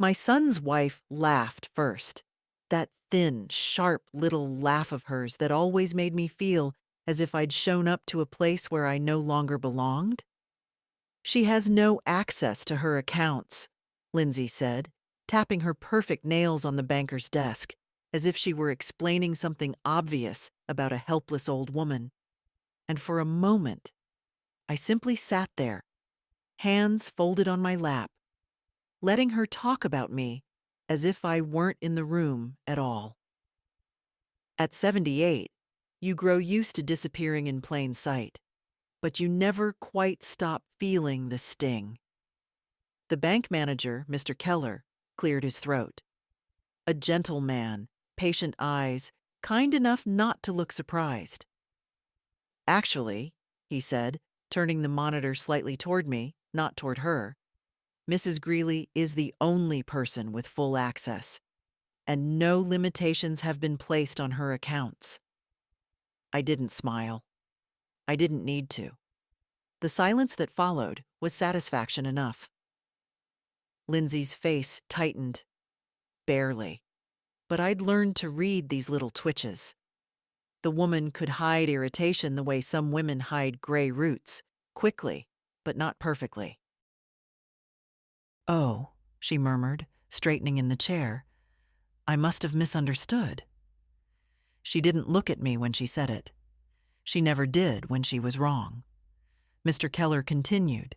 My son's wife laughed first. That thin, sharp little laugh of hers that always made me feel as if I'd shown up to a place where I no longer belonged. She has no access to her accounts, Lindsay said, tapping her perfect nails on the banker's desk, as if she were explaining something obvious about a helpless old woman. And for a moment, I simply sat there, hands folded on my lap, letting her talk about me as if I weren't in the room at all. At 78, you grow used to disappearing in plain sight, but you never quite stop feeling the sting. The bank manager, Mr. Keller, cleared his throat. A gentle man, patient eyes, kind enough not to look surprised. Actually, he said, turning the monitor slightly toward me, not toward her, Mrs. Greeley is the only person with full access, and no limitations have been placed on her accounts. I didn't smile. I didn't need to. The silence that followed was satisfaction enough. Lindsay's face tightened. Barely. But I'd learned to read these little twitches. The woman could hide irritation the way some women hide gray roots, quickly, but not perfectly. "Oh," she murmured, straightening in the chair. "I must have misunderstood." She didn't look at me when she said it. She never did when she was wrong. Mr. Keller continued.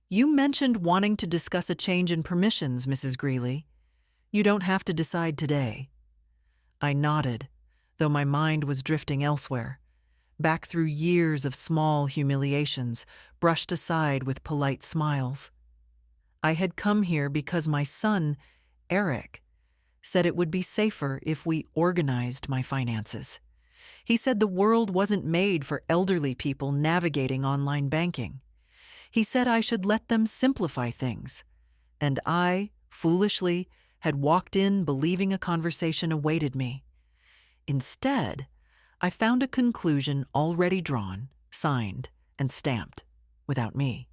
"You mentioned wanting to discuss a change in permissions, Mrs. Greeley. You don't have to decide today." I nodded, though my mind was drifting elsewhere, back through years of small humiliations, brushed aside with polite smiles. I had come here because my son, Eric, said it would be safer if we organized my finances. He said the world wasn't made for elderly people navigating online banking. He said I should let them simplify things. And I, foolishly, had walked in believing a conversation awaited me. Instead, I found a conclusion already drawn, signed, and stamped, without me.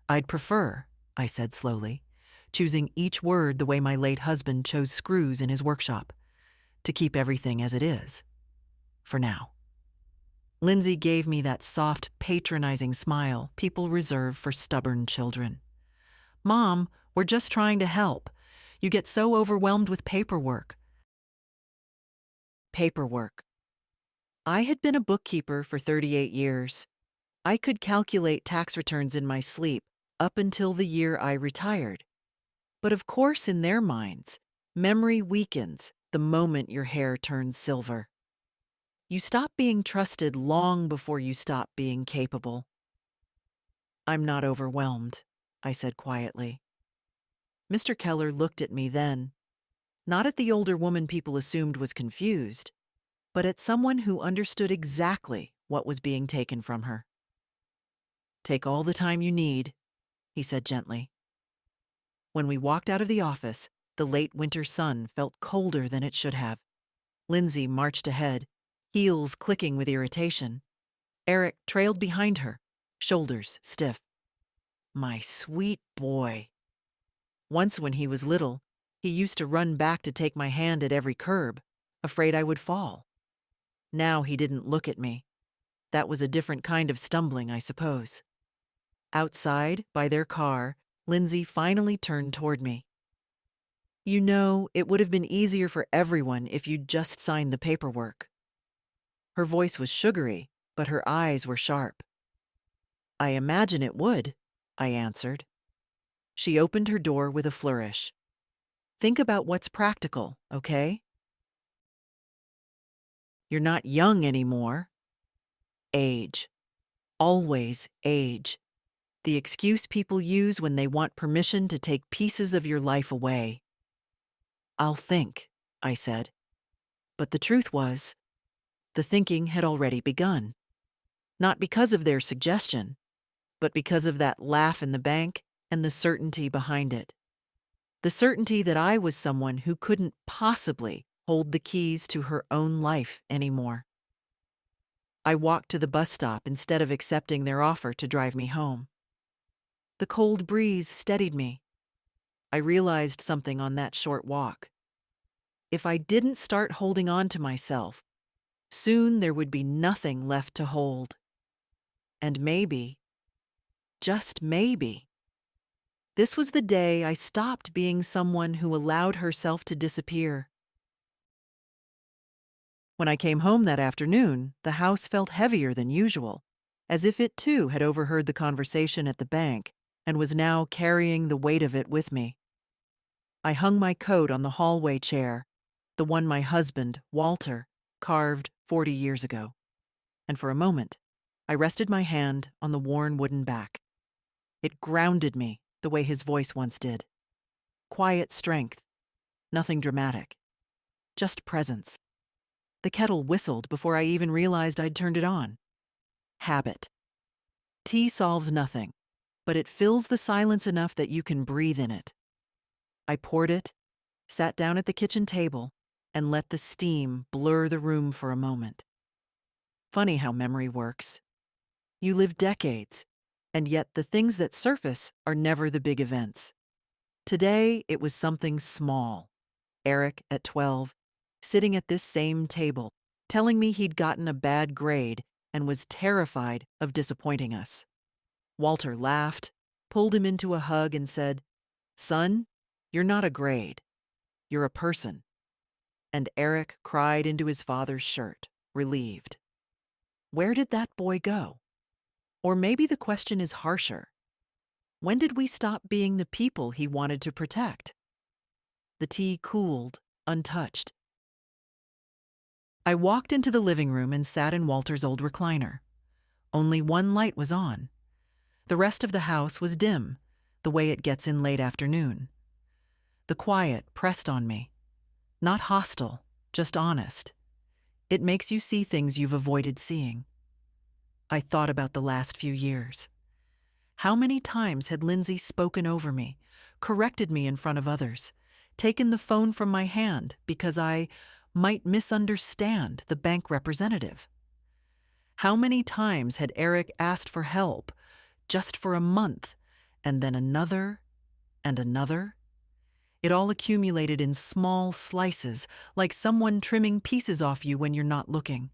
"I'd prefer," I said slowly, choosing each word the way my late husband chose screws in his workshop, "to keep everything as it is. For now." Lindsay gave me that soft, patronizing smile people reserve for stubborn children. "Mom, we're just trying to help. You get so overwhelmed with paperwork." Paperwork. I had been a bookkeeper for 38 years. I could calculate tax returns in my sleep up until the year I retired. But of course, in their minds, memory weakens the moment your hair turns silver. You stop being trusted long before you stop being capable. "I'm not overwhelmed," I said quietly. Mr. Keller looked at me then, not at the older woman people assumed was confused, but at someone who understood exactly what was being taken from her. "Take all the time you need," he said gently. When we walked out of the office, the late winter sun felt colder than it should have. Lindsay marched ahead, heels clicking with irritation. Eric trailed behind her, shoulders stiff. My sweet boy. Once when he was little, he used to run back to take my hand at every curb, afraid I would fall. Now he didn't look at me. That was a different kind of stumbling, I suppose. Outside, by their car, Lindsay finally turned toward me. "You know, it would have been easier for everyone if you'd just signed the paperwork." Her voice was sugary, but her eyes were sharp. "I imagine it would," I answered. She opened her door with a flourish. "Think about what's practical, okay? You're not young anymore. Age. Always age. The excuse people use when they want permission to take pieces of your life away." "I'll think," I said. But the truth was, the thinking had already begun. Not because of their suggestion, but because of that laugh in the bank and the certainty behind it. The certainty that I was someone who couldn't possibly hold the keys to her own life anymore. I walked to the bus stop instead of accepting their offer to drive me home. The cold breeze steadied me. I realized something on that short walk. If I didn't start holding on to myself, soon there would be nothing left to hold. And maybe, just maybe, this was the day I stopped being someone who allowed herself to disappear. When I came home that afternoon, the house felt heavier than usual, as if it too had overheard the conversation at the bank and was now carrying the weight of it with me. I hung my coat on the hallway chair, the one my husband, Walter, carved 40 years ago, and for a moment, I rested my hand on the worn wooden back. It grounded me the way his voice once did. Quiet strength, nothing dramatic, just presence. The kettle whistled before I even realized I'd turned it on. Habit. Tea solves nothing, but it fills the silence enough that you can breathe in it. I poured it, sat down at the kitchen table, and let the steam blur the room for a moment. Funny how memory works. You live decades, and yet the things that surface are never the big events. Today, it was something small. Eric, at 12, sitting at this same table, telling me he'd gotten a bad grade and was terrified of disappointing us. Walter laughed, pulled him into a hug, and said, "Son, you're not a grade. You're a person." And Eric cried into his father's shirt, relieved. Where did that boy go? Or maybe the question is harsher. When did we stop being the people he wanted to protect? The tea cooled, untouched. I walked into the living room and sat in Walter's old recliner. Only one light was on. The rest of the house was dim, the way it gets in late afternoon. The quiet pressed on me. Not hostile, just honest. It makes you see things you've avoided seeing. I thought about the last few years. How many times had Lindsay spoken over me, corrected me in front of others, taken the phone from my hand because I might misunderstand the bank representative? How many times had Eric asked for help, just for a month, and then another and another? It all accumulated in small slices, like someone trimming pieces off you when you're not looking.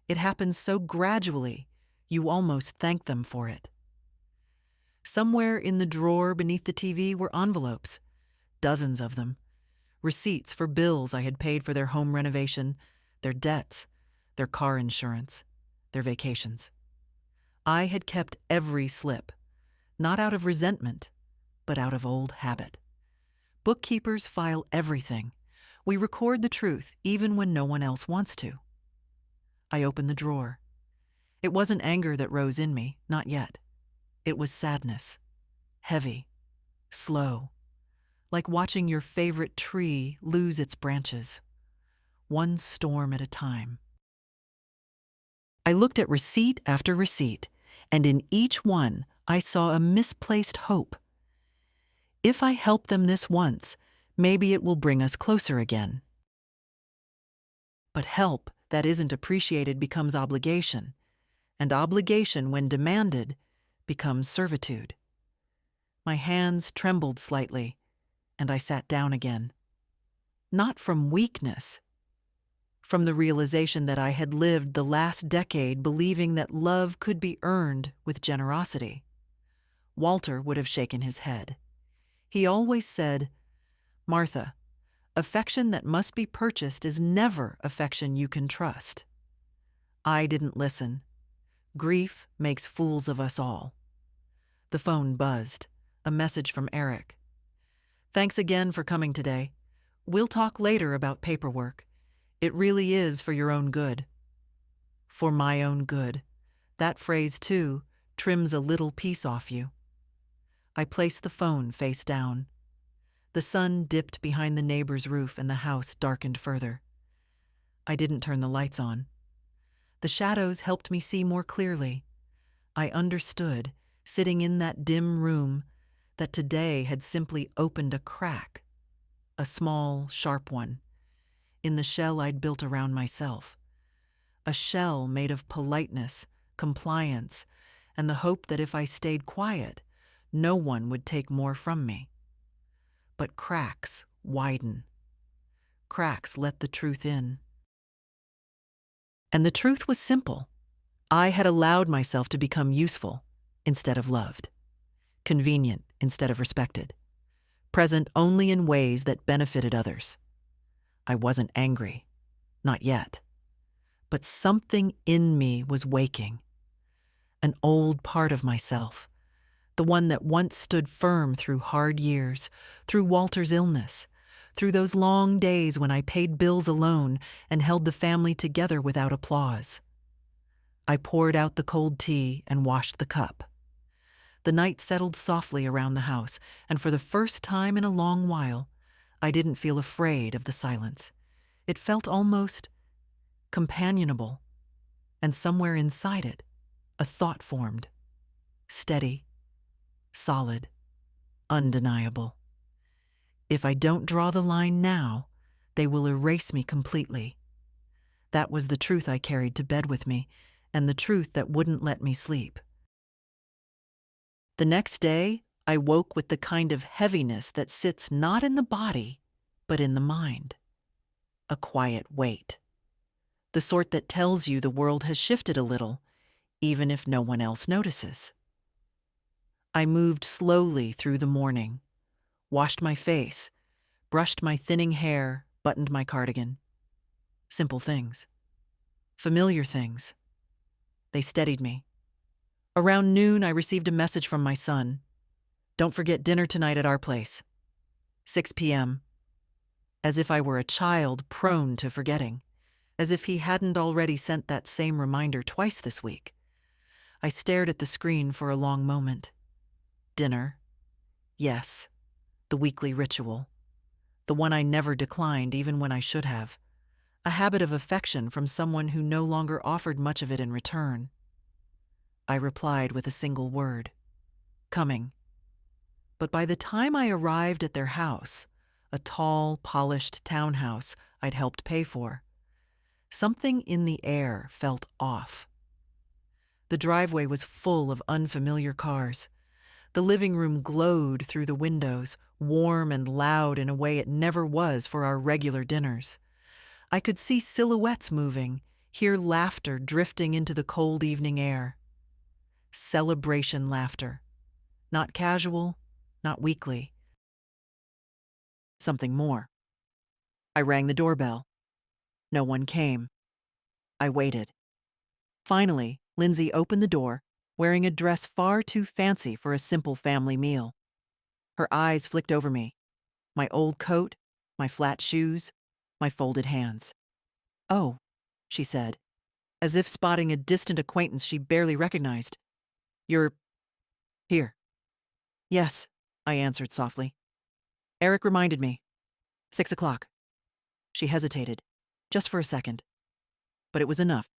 It happens so gradually, you almost thank them for it. Somewhere in the drawer beneath the TV were envelopes, dozens of them, receipts for bills I had paid for their home renovation, their debts, their car insurance, their vacations. I had kept every slip, not out of resentment, but out of old habit. Bookkeepers file everything. We record the truth even when no one else wants to. I opened the drawer. It wasn't anger that rose in me, not yet. It was sadness, heavy, slow, like watching your favorite tree lose its branches, one storm at a time. I looked at receipt after receipt, and in each one I saw a misplaced hope. If I help them this once, maybe it will bring us closer again. But help that isn't appreciated becomes obligation, and obligation, when demanded, becomes servitude. My hands trembled slightly, and I sat down again. Not from weakness, from the realization that I had lived the last decade believing that love could be earned with generosity. Walter would have shaken his head. He always said, "Martha, affection that must be purchased is never affection you can trust." I didn't listen. Grief makes fools of us all. The phone buzzed, a message from Eric. "Thanks again for coming today. We'll talk later about paperwork. It really is for your own good." For my own good. That phrase, too, trims a little piece off you. I placed the phone face down. The sun dipped behind the neighbor's roof and the house darkened further. I didn't turn the lights on. The shadows helped me see more clearly. I understood, sitting in that dim room, that today had simply opened a crack, a small, sharp one, in the shell I'd built around myself. A shell made of politeness, compliance, and the hope that if I stayed quiet, no one would take more from me. but cracks widen. Cracks let the truth in. And the truth was simple. I had allowed myself to become useful instead of loved, convenient instead of respected, present only in ways that benefited others. I wasn't angry, not yet, but something in me was waking. An old part of myself, the one that once stood firm through hard years, through Walter's illness, through those long days when I paid bills alone and held the family together without applause. I poured out the cold tea and washed the cup. The night settled softly around the house, and for the first time in a long while, I didn't feel afraid of the silence. It felt almost companionable, and somewhere inside it, a thought formed, steady, solid, undeniable. If I don't draw the line now, they will erase me completely. That was the truth I carried to bed with me, and the truth that wouldn't let me sleep. The next day, I woke with the kind of heaviness that sits not in the body, but in the mind. A quiet weight. The sort that tells you the world has shifted a little, even if no one else notices. I moved slowly through the morning, washed my face, brushed my thinning hair, buttoned my cardigan. Simple things. Familiar things. They steadied me. Around noon, I received a message from my son. Don't forget dinner tonight at our place. 6 p.m. As if I were a child prone to forgetting. As if he hadn't already sent that same reminder twice this week. I stared at the screen for a long moment. Dinner. Yes. The weekly ritual. The one I never declined even when I should have. A habit of affection from someone who no longer offered much of it in return. I replied with a single word. Coming. But by the time I arrived at their house, a tall, polished townhouse I'd helped pay for, something in the air felt off. The driveway was full of unfamiliar cars. The living room glowed through the windows, warm and loud in a way it never was for our regular dinners. I could see silhouettes moving, hear laughter drifting into the cold evening air. Celebration laughter. Not casual, not weekly. Something more. I rang the doorbell. No one came. I waited. Finally, Lindsay opened the door, wearing a dress far too fancy for a simple family meal. Her eyes flicked over me. My old coat, my flat shoes, my folded hands. "Oh," she said, as if spotting a distant acquaintance she barely recognized. "You're here." "Yes," I answered softly. "Eric reminded me. 6 o'clock." She hesitated, just for a second. But it was enough.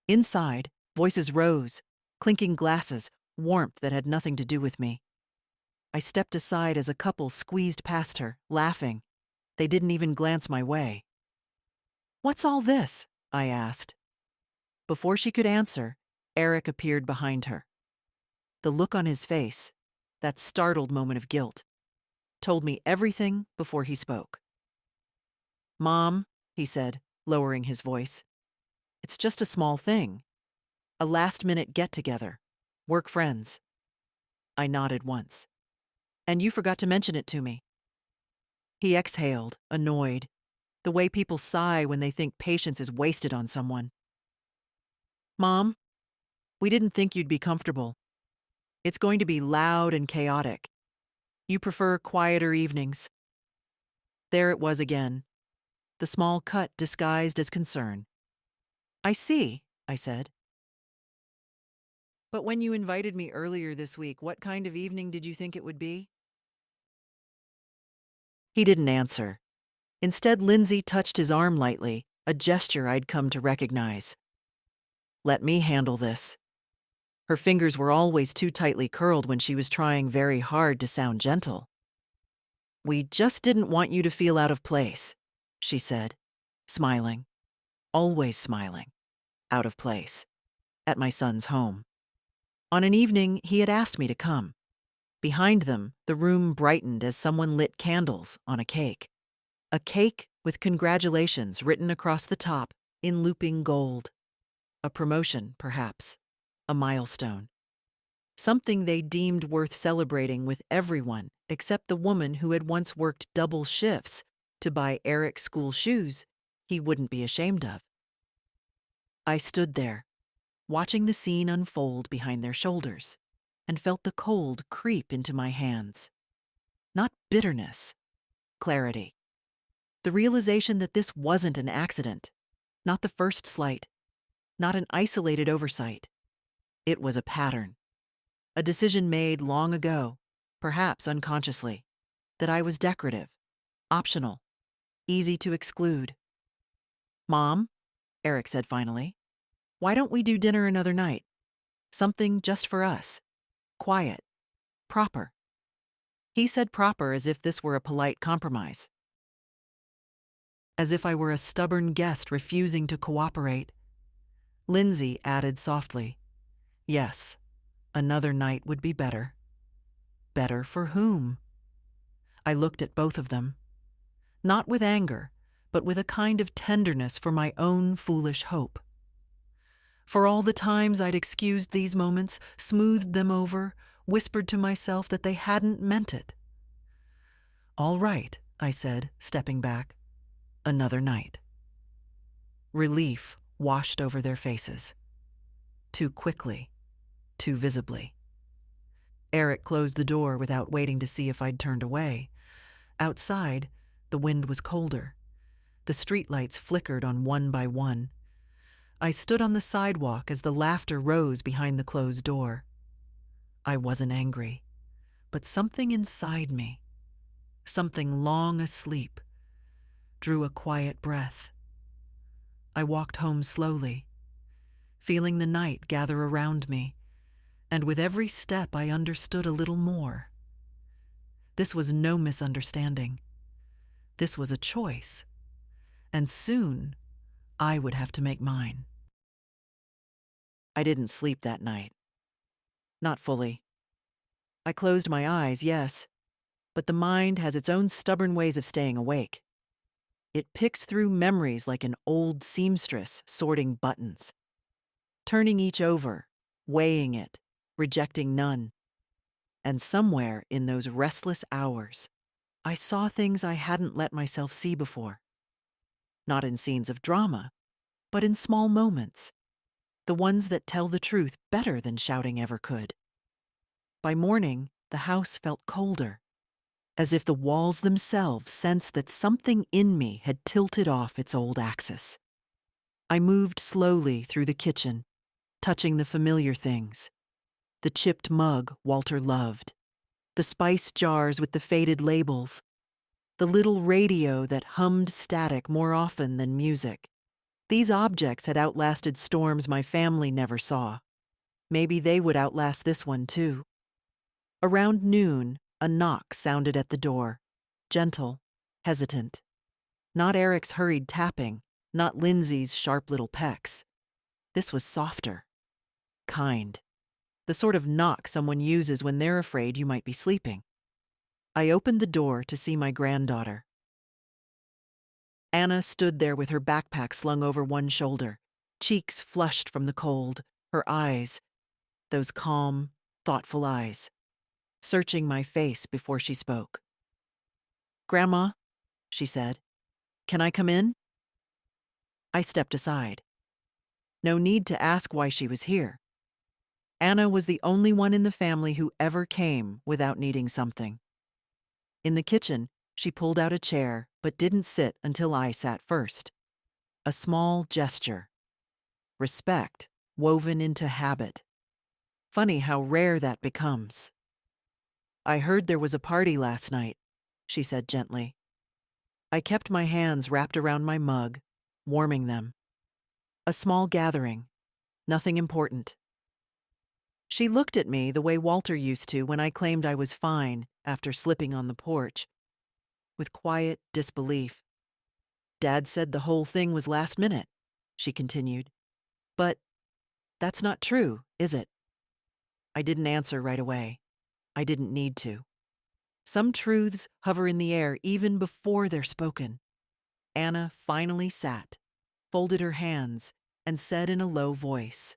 Inside, voices rose, clinking glasses, warmth that had nothing to do with me. I stepped aside as a couple squeezed past her, laughing. They didn't even glance my way. "What's all this?" I asked. Before she could answer, Eric appeared behind her. The look on his face, that startled moment of guilt, told me everything before he spoke. "Mom," he said, lowering his voice, "it's just a small thing. A last-minute get-together. Work friends." I nodded once. "And you forgot to mention it to me." He exhaled, annoyed, the way people sigh when they think patience is wasted on someone. "Mom, we didn't think you'd be comfortable. It's going to be loud and chaotic. You prefer quieter evenings." There it was again, the small cut disguised as concern. "I see," I said. "But when you invited me earlier this week, what kind of evening did you think it would be?" He didn't answer. Instead, Lindsay touched his arm lightly, a gesture I'd come to recognize. "Let me handle this." Her fingers were always too tightly curled when she was trying very hard to sound gentle. "We just didn't want you to feel out of place," she said, smiling. Always smiling. Out of place. At my son's home. On an evening, he had asked me to come. Behind them, the room brightened as someone lit candles on a cake. A cake with congratulations written across the top in looping gold. A promotion, perhaps. A milestone. Something they deemed worth celebrating with everyone except the woman who had once worked double shifts to buy Eric school shoes he wouldn't be ashamed of. I stood there, watching the scene unfold behind their shoulders, and felt the cold creep into my hands. Not bitterness, clarity. The realization that this wasn't an accident, not the first slight, not an isolated oversight. It was a pattern. A decision made long ago, perhaps unconsciously, that I was decorative, optional, easy to exclude. "Mom," Eric said finally, "why don't we do dinner another night? Something just for us. Quiet. Proper." He said proper as if this were a polite compromise. As if I were a stubborn guest refusing to cooperate. Lindsay added softly, "Yes, another night would be better." Better for whom? I looked at both of them. Not with anger, but with a kind of tenderness for my own foolish hope. For all the times I'd excused these moments, smoothed them over, whispered to myself that they hadn't meant it. "All right," I said, stepping back. "Another night." Relief washed over their faces. Too quickly, too visibly. Eric closed the door without waiting to see if I'd turned away. Outside, the wind was colder. The streetlights flickered on one by one. I stood on the sidewalk as the laughter rose behind the closed door. I wasn't angry, but something inside me, something long asleep, drew a quiet breath. I walked home slowly, feeling the night gather around me, and with every step I understood a little more. This was no misunderstanding. This was a choice, and soon I would have to make mine. I didn't sleep that night. Not fully. I closed my eyes, yes, but the mind has its own stubborn ways of staying awake. It picks through memories like an old seamstress sorting buttons, turning each over, weighing it, rejecting none. And somewhere in those restless hours, I saw things I hadn't let myself see before. Not in scenes of drama, but in small moments, the ones that tell the truth better than shouting ever could. By morning, the house felt colder, as if the walls themselves sensed that something in me had tilted off its old axis. I moved slowly through the kitchen, touching the familiar things. The chipped mug Walter loved, the spice jars with the faded labels, the little radio that hummed static more often than music. These objects had outlasted storms my family never saw. Maybe they would outlast this one too. Around noon, a knock sounded at the door, gentle, hesitant. Not Eric's hurried tapping, not Lindsay's sharp little pecks. This was softer, kind, the sort of knock someone uses when they're afraid you might be sleeping. I opened the door to see my granddaughter. Anna stood there with her backpack slung over one shoulder, cheeks flushed from the cold, her eyes, those calm, thoughtful eyes, searching my face before she spoke. "Grandma," she said, "can I come in?" I stepped aside. No need to ask why she was here. Anna was the only one in the family who ever came without needing something. In the kitchen, she pulled out a chair, but didn't sit until I sat first. A small gesture. Respect, woven into habit. Funny how rare that becomes. "I heard there was a party last night," she said gently. I kept my hands wrapped around my mug, warming them. A small gathering. Nothing important. She looked at me the way Walter used to when I claimed I was fine after slipping on the porch, with quiet disbelief. "Dad said the whole thing was last minute," she continued. "But that's not true, is it?" I didn't answer right away. I didn't need to. Some truths hover in the air even before they're spoken. Anna finally sat, folded her hands, and said in a low voice,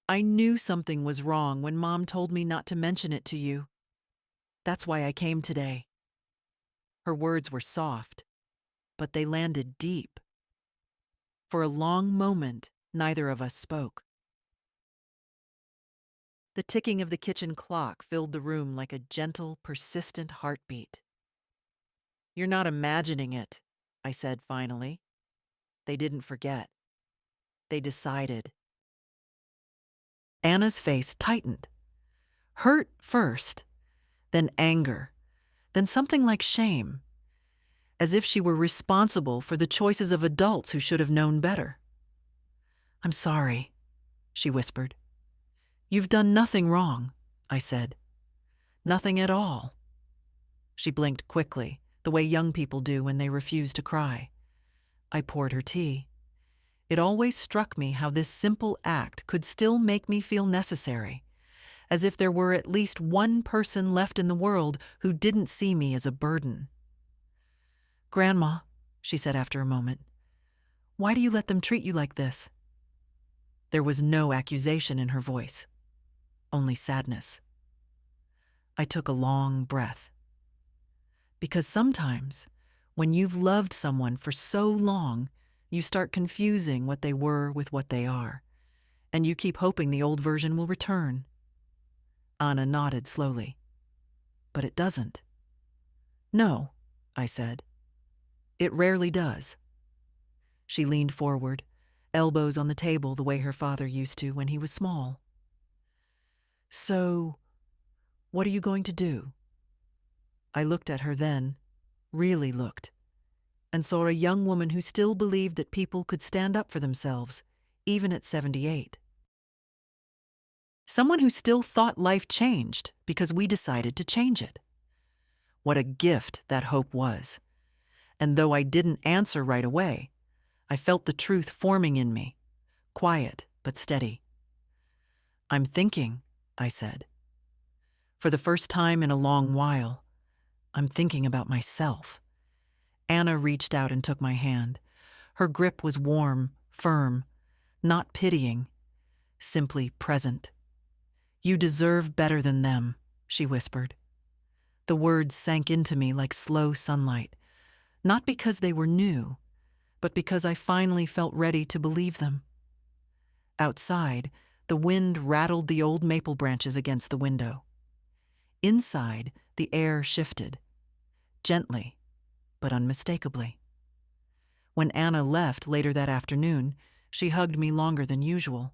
"I knew something was wrong when Mom told me not to mention it to you. That's why I came today." Her words were soft, but they landed deep. For a long moment, neither of us spoke. The ticking of the kitchen clock filled the room like a gentle, persistent heartbeat. "You're not imagining it," I said finally. They didn't forget. They decided. Anna's face tightened. Hurt first, then anger, then something like shame, as if she were responsible for the choices of adults who should have known better. "I'm sorry," she whispered. "You've done nothing wrong," I said. "Nothing at all." She blinked quickly, the way young people do when they refuse to cry. I poured her tea. It always struck me how this simple act could still make me feel necessary, as if there were at least one person left in the world who didn't see me as a burden. "Grandma," she said after a moment, "why do you let them treat you like this?" There was no accusation in her voice, only sadness. I took a long breath. Because sometimes, when you've loved someone for so long, you start confusing what they were with what they are, and you keep hoping the old version will return. Anna nodded slowly. "But it doesn't." "No," I said. "It rarely does." She leaned forward, elbows on the table the way her father used to when he was small. "So, what are you going to do?" I looked at her then, really looked, and saw a young woman who still believed that people could stand up for themselves, even at 78. Someone who still thought life changed because we decided to change it. What a gift that hope was. And though I didn't answer right away, I felt the truth forming in me, quiet but steady. "I'm thinking," I said. "For the first time in a long while, I'm thinking about myself." Anna reached out and took my hand. Her grip was warm, firm, not pitying, simply present. "You deserve better than them," she whispered. The words sank into me like slow sunlight, not because they were new, but because I finally felt ready to believe them. Outside, the wind rattled the old maple branches against the window. Inside, the air shifted, gently, but unmistakably. When Anna left later that afternoon, she hugged me longer than usual.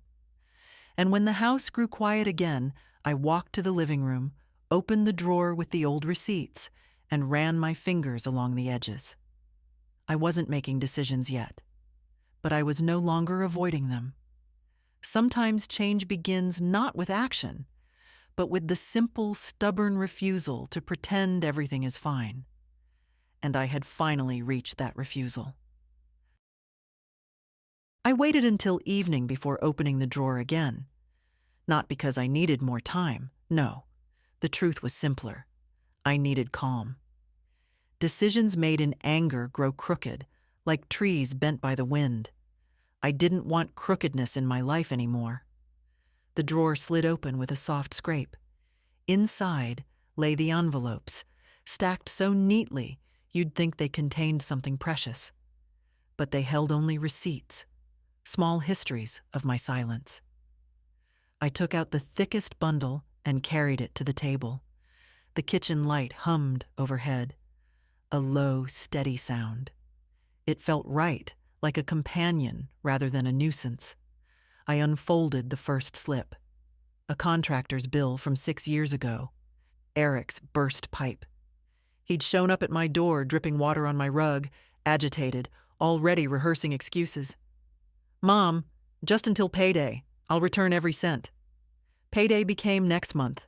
And when the house grew quiet again, I walked to the living room, opened the drawer with the old receipts, and ran my fingers along the edges. I wasn't making decisions yet, but I was no longer avoiding them. Sometimes change begins not with action, but with the simple, stubborn refusal to pretend everything is fine. And I had finally reached that refusal. I waited until evening before opening the drawer again. Not because I needed more time, no. The truth was simpler. I needed calm. Decisions made in anger grow crooked, like trees bent by the wind. I didn't want crookedness in my life anymore. The drawer slid open with a soft scrape. Inside lay the envelopes, stacked so neatly you'd think they contained something precious. But they held only receipts, small histories of my silence. I took out the thickest bundle and carried it to the table. The kitchen light hummed overhead, a low, steady sound. It felt right, like a companion rather than a nuisance. I unfolded the first slip. A contractor's bill from 6 years ago. Eric's burst pipe. He'd shown up at my door, dripping water on my rug, agitated, already rehearsing excuses. "Mom, just until payday. I'll return every cent." Payday became next month.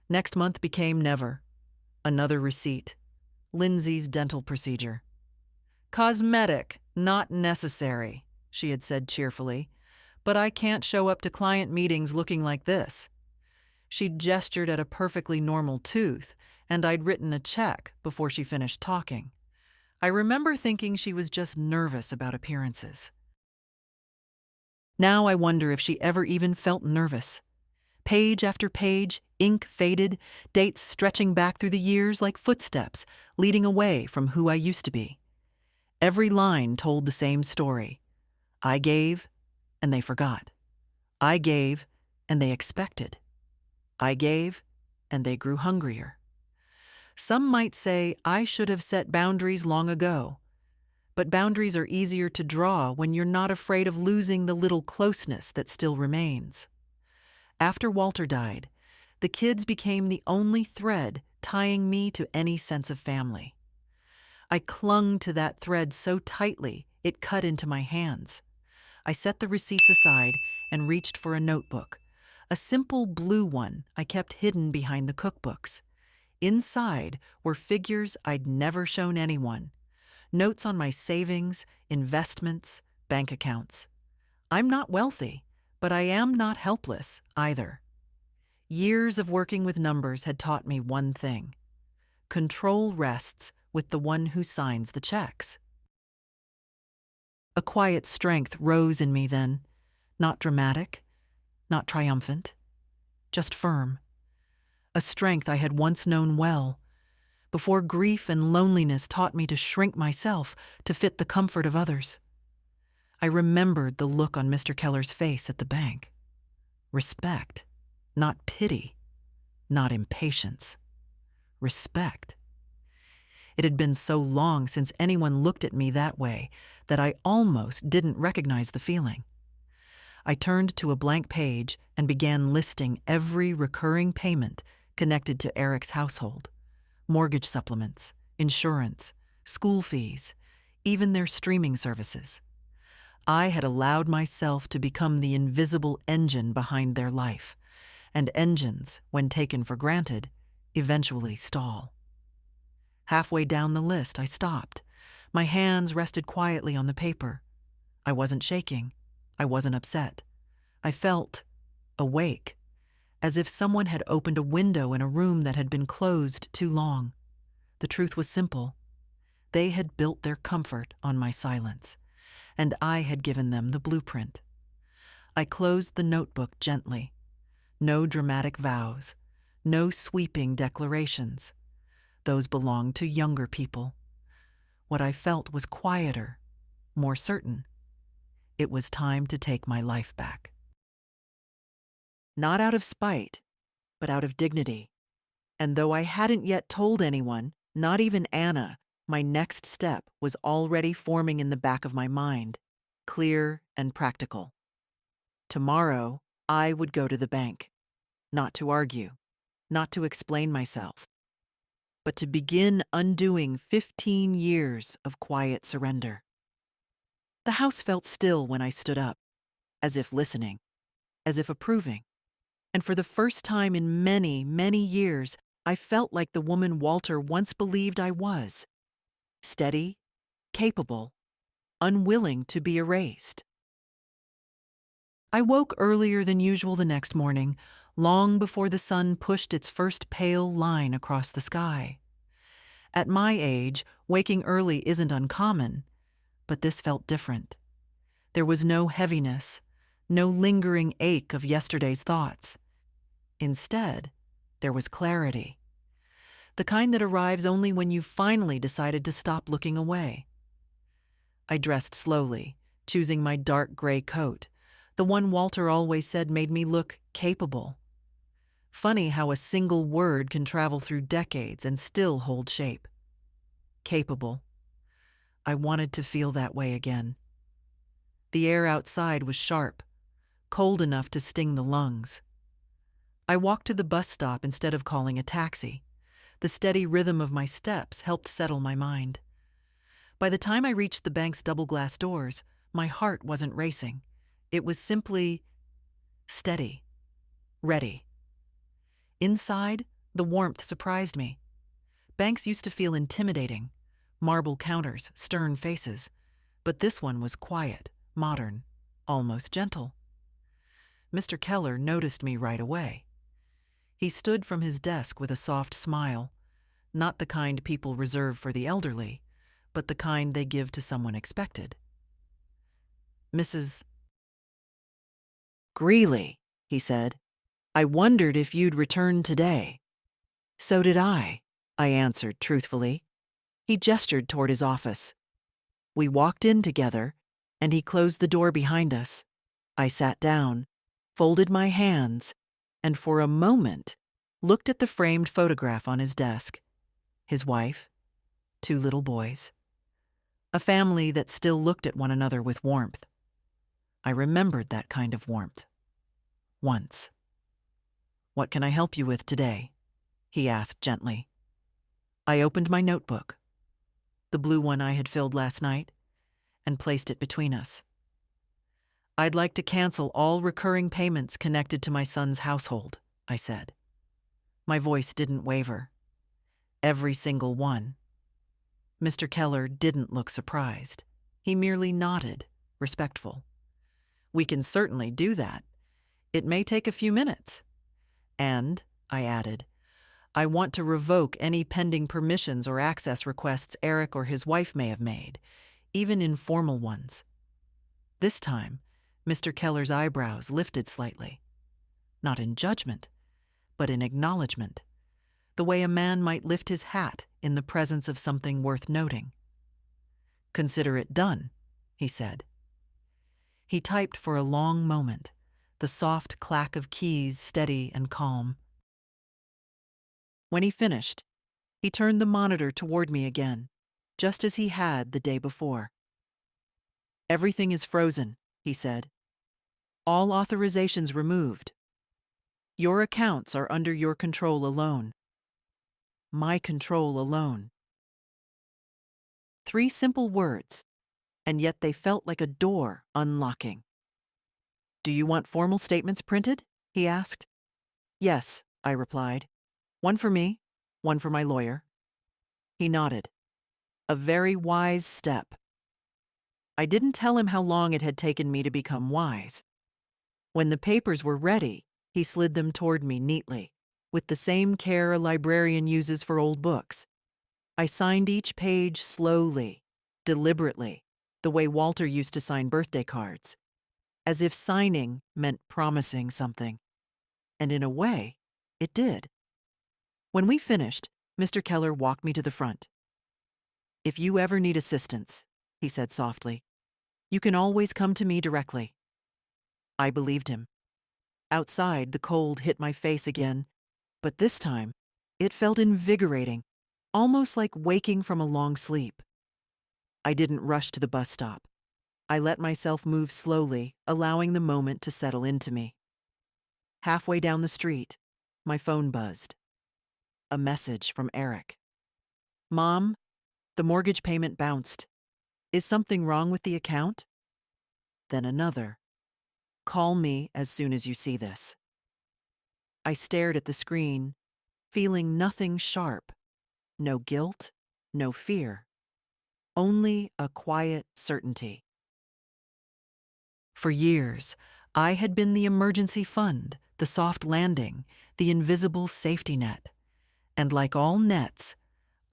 Next month became never. Another receipt. Lindsay's dental procedure. "Cosmetic, not necessary," she had said cheerfully. "But I can't show up to client meetings looking like this." She'd gestured at a perfectly normal tooth, and I'd written a check before she finished talking. I remember thinking she was just nervous about appearances. Now I wonder if she ever even felt nervous. Page after page, ink faded, dates stretching back through the years like footsteps, leading away from who I used to be. Every line told the same story. I gave, and they forgot. I gave, and they expected. I gave, and they grew hungrier. Some might say I should have set boundaries long ago, but boundaries are easier to draw when you're not afraid of losing the little closeness that still remains. After Walter died, the kids became the only thread tying me to any sense of family. I clung to that thread so tightly it cut into my hands. I set the receipts aside and reached for a notebook, a simple blue one I kept hidden behind the cookbooks. Inside were figures I'd never shown anyone, notes on my savings, investments, bank accounts. I'm not wealthy, but I am not helpless either. Years of working with numbers had taught me one thing: control rests with the one who signs the checks. A quiet strength rose in me then, not dramatic, not triumphant, just firm. A strength I had once known well, before grief and loneliness taught me to shrink myself to fit the comfort of others. I remembered the look on Mr. Keller's face at the bank. Respect, not pity, not impatience. Respect. It had been so long since anyone looked at me that way that I almost didn't recognize the feeling. I turned to a blank page and began listing every recurring payment connected to Eric's household: mortgage supplements, insurance, school fees, even their streaming services. I had allowed myself to become the invisible engine behind their life, and engines, when taken for granted, eventually stall. Halfway down the list, I stopped. My hands rested quietly on the paper. I wasn't shaking. I wasn't upset. I felt awake, as if someone had opened a window in a room that had been closed too long. The truth was simple. They had built their comfort on my silence, and I had given them the blueprint. I closed the notebook gently. No dramatic vows, no sweeping declarations. Those belonged to younger people. What I felt was quieter, more certain. It was time to take my life back. Not out of spite, but out of dignity. And though I hadn't yet told anyone, not even Anna, my next step was already forming in the back of my mind, clear and practical. Tomorrow, I would go to the bank, not to argue, not to explain myself, but to begin undoing 15 years of quiet surrender. The house felt still when I stood up, as if listening, as if approving. And for the first time in many, many years, I felt like the woman Walter once believed I was: steady, capable, unwilling to be erased. I woke earlier than usual the next morning, long before the sun pushed its first pale line across the sky. At my age, waking early isn't uncommon, but this felt different. There was no heaviness, no lingering ache of yesterday's thoughts. Instead, there was clarity, the kind that arrives only when you've finally decided to stop looking away. I dressed slowly, choosing my dark gray coat, the one Walter always said made me look capable. Funny how a single word can travel through decades and still hold shape. Capable. I wanted to feel that way again. The air outside was sharp, cold enough to sting the lungs. I walked to the bus stop instead of calling a taxi. The steady rhythm of my steps helped settle my mind. By the time I reached the bank's double-glass doors, my heart wasn't racing. It was simply steady, ready. Inside, the warmth surprised me. Banks used to feel intimidating: marble counters, stern faces. But this one was quiet, modern, almost gentle. Mr. Keller noticed me right away. He stood from his desk with a soft smile, not the kind people reserve for the elderly, but the kind they give to someone expected. "Mrs. Greeley," he said, "I wondered if you'd return today." "So did I answered truthfully. He gestured toward his office. We walked in together, and he closed the door behind us. I sat down, folded my hands, and for a moment looked at the framed photograph on his desk. His wife, 2 little boys. A family that still looked at one another with warmth. I remembered that kind of warmth. Once. "What can I help you with today?" he asked gently. I opened my notebook, the blue one I had filled last night, and placed it between us. "I'd like to cancel all recurring payments connected to my son's household," I said. My voice didn't waver. Every single one. Mr. Keller didn't look surprised. He merely nodded, respectful. "We can certainly do that. It may take a few minutes. And," I added, "I want to revoke any pending permissions or access requests Eric or his wife may have made, even informal ones." This time, Mr. Keller's eyebrows lifted slightly. Not in judgment, but in acknowledgement, the way a man might lift his hat in the presence of something worth noting. "Consider it done," he said. He typed for a long moment, the soft clack of keys steady and calm. When he finished, he turned the monitor toward me again, just as he had the day before. "Everything is frozen," he said. "All authorizations removed. Your accounts are under your control alone. My control alone." 3 simple words, and yet they felt like a door unlocking. "Do you want formal statements printed?" he asked. "Yes," I replied. "One for me, one for my lawyer." He nodded. A very wise step. I didn't tell him how long it had taken me to become wise. When the papers were ready, he slid them toward me neatly, with the same care a librarian uses for old books. I signed each page slowly, deliberately, the way Walter used to sign birthday cards, as if signing meant promising something. And in a way, it did. When we finished, Mr. Keller walked me to the front. "If you ever need assistance," he said softly, "you can always come to me directly." I believed him. Outside, the cold hit my face again, but this time, it felt invigorating, almost like waking from a long sleep. I didn't rush to the bus stop. I let myself move slowly, allowing the moment to settle into me. Halfway down the street, my phone buzzed. A message from Eric. "Mom, the mortgage payment bounced. Is something wrong with the account?" Then another. "Call me as soon as you see this." I stared at the screen, feeling nothing sharp. No guilt, no fear. Only a quiet certainty. For years, I had been the emergency fund, the soft landing, the invisible safety net. And like all nets,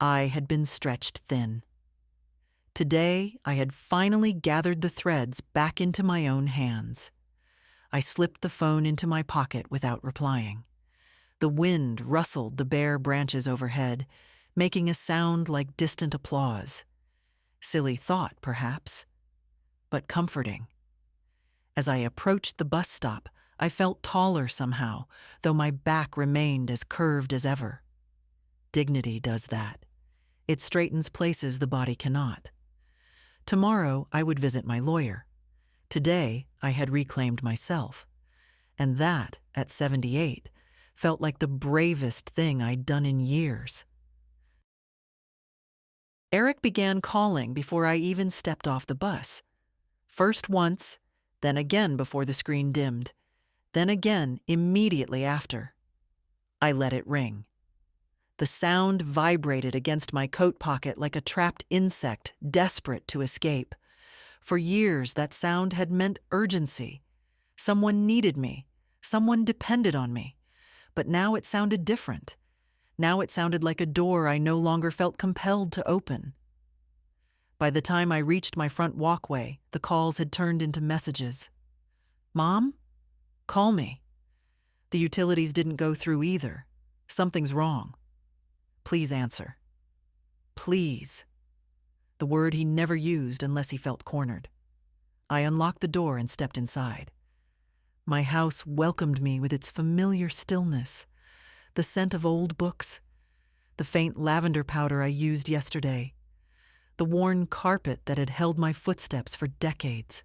I had been stretched thin. Today, I had finally gathered the threads back into my own hands. I slipped the phone into my pocket without replying. The wind rustled the bare branches overhead, making a sound like distant applause. Silly thought, perhaps, but comforting. As I approached the bus stop, I felt taller somehow, though my back remained as curved as ever. Dignity does that. It straightens places the body cannot. Tomorrow, I would visit my lawyer. Today, I had reclaimed myself. And that, at 78, felt like the bravest thing I'd done in years. Eric began calling before I even stepped off the bus. First once, then again before the screen dimmed, then again immediately after. I let it ring. The sound vibrated against my coat pocket like a trapped insect desperate to escape. For years, that sound had meant urgency. Someone needed me. Someone depended on me. but now it sounded different. Now it sounded like a door I no longer felt compelled to open. By the time I reached my front walkway, the calls had turned into messages. "Mom? Call me. The utilities didn't go through either. Something's wrong. Please answer. Please." The word he never used unless he felt cornered. I unlocked the door and stepped inside. My house welcomed me with its familiar stillness, the scent of old books, the faint lavender powder I used yesterday, the worn carpet that had held my footsteps for decades.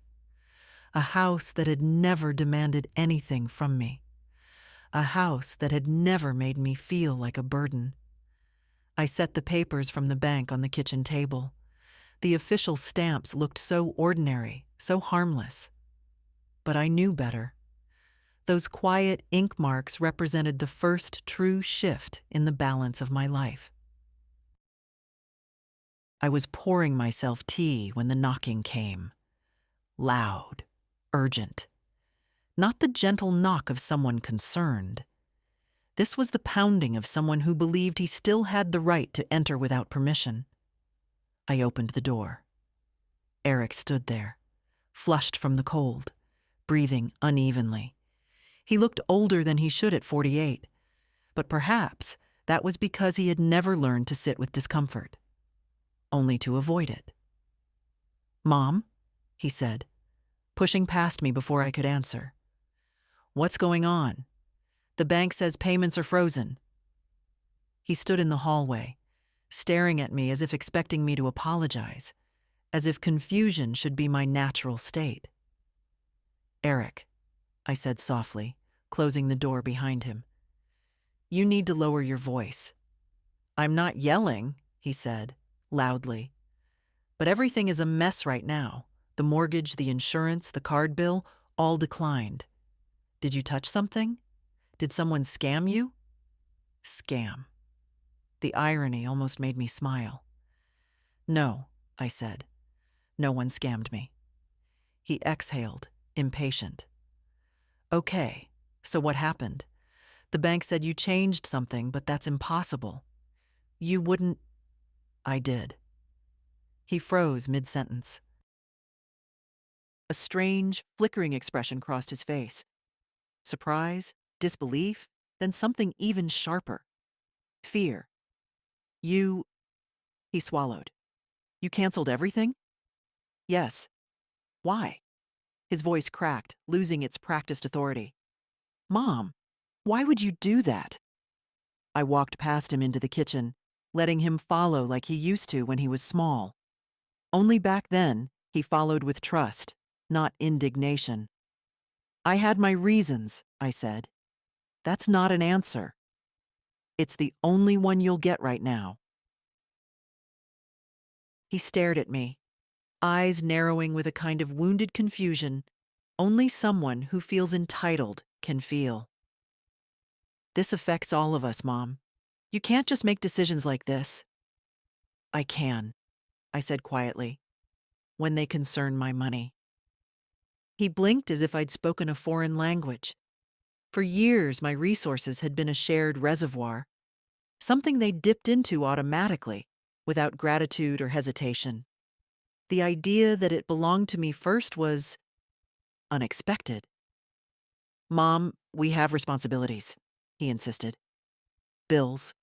A house that had never demanded anything from me. A house that had never made me feel like a burden. I set the papers from the bank on the kitchen table. The official stamps looked so ordinary, so harmless. But I knew better. Those quiet ink marks represented the first true shift in the balance of my life. I was pouring myself tea when the knocking came. Loud, urgent. Not the gentle knock of someone concerned. This was the pounding of someone who believed he still had the right to enter without permission. I opened the door. Eric stood there, flushed from the cold, breathing unevenly. He looked older than he should at 48, but perhaps that was because he had never learned to sit with discomfort, only to avoid it. "Mom," he said, pushing past me before I could answer. "What's going on? The bank says payments are frozen." He stood in the hallway, staring at me as if expecting me to apologize, as if confusion should be my natural state. "Eric," I said softly, closing the door behind him. "You need to lower your voice." "I'm not yelling," he said, loudly. "But everything is a mess right now. The mortgage, the insurance, the card bill, all declined. Did you touch something? Did someone scam you?" Scam. The irony almost made me smile. "No," I said. "No one scammed me." He exhaled, impatient. "Okay, so what happened? The bank said you changed something, but that's impossible. You wouldn't—" "I did." He froze mid-sentence. A strange, flickering expression crossed his face. Surprise, disbelief, then something even sharper. Fear. "You—" He swallowed. "You canceled everything?" "Yes." "Why?" His voice cracked, losing its practiced authority. "Mom, why would you do that?" I walked past him into the kitchen, letting him follow like he used to when he was small. Only back then, he followed with trust, not indignation. "I had my reasons," I said. "That's not an answer. It's the only one you'll get right now." He stared at me, eyes narrowing with a kind of wounded confusion only someone who feels entitled can feel. "This affects all of us, Mom. You can't just make decisions like this." "I can," I said quietly, "when they concern my money." He blinked as if I'd spoken a foreign language. For years, my resources had been a shared reservoir, something they dipped into automatically, without gratitude or hesitation. The idea that it belonged to me first was unexpected. "Mom, we have responsibilities," he insisted. "Bills,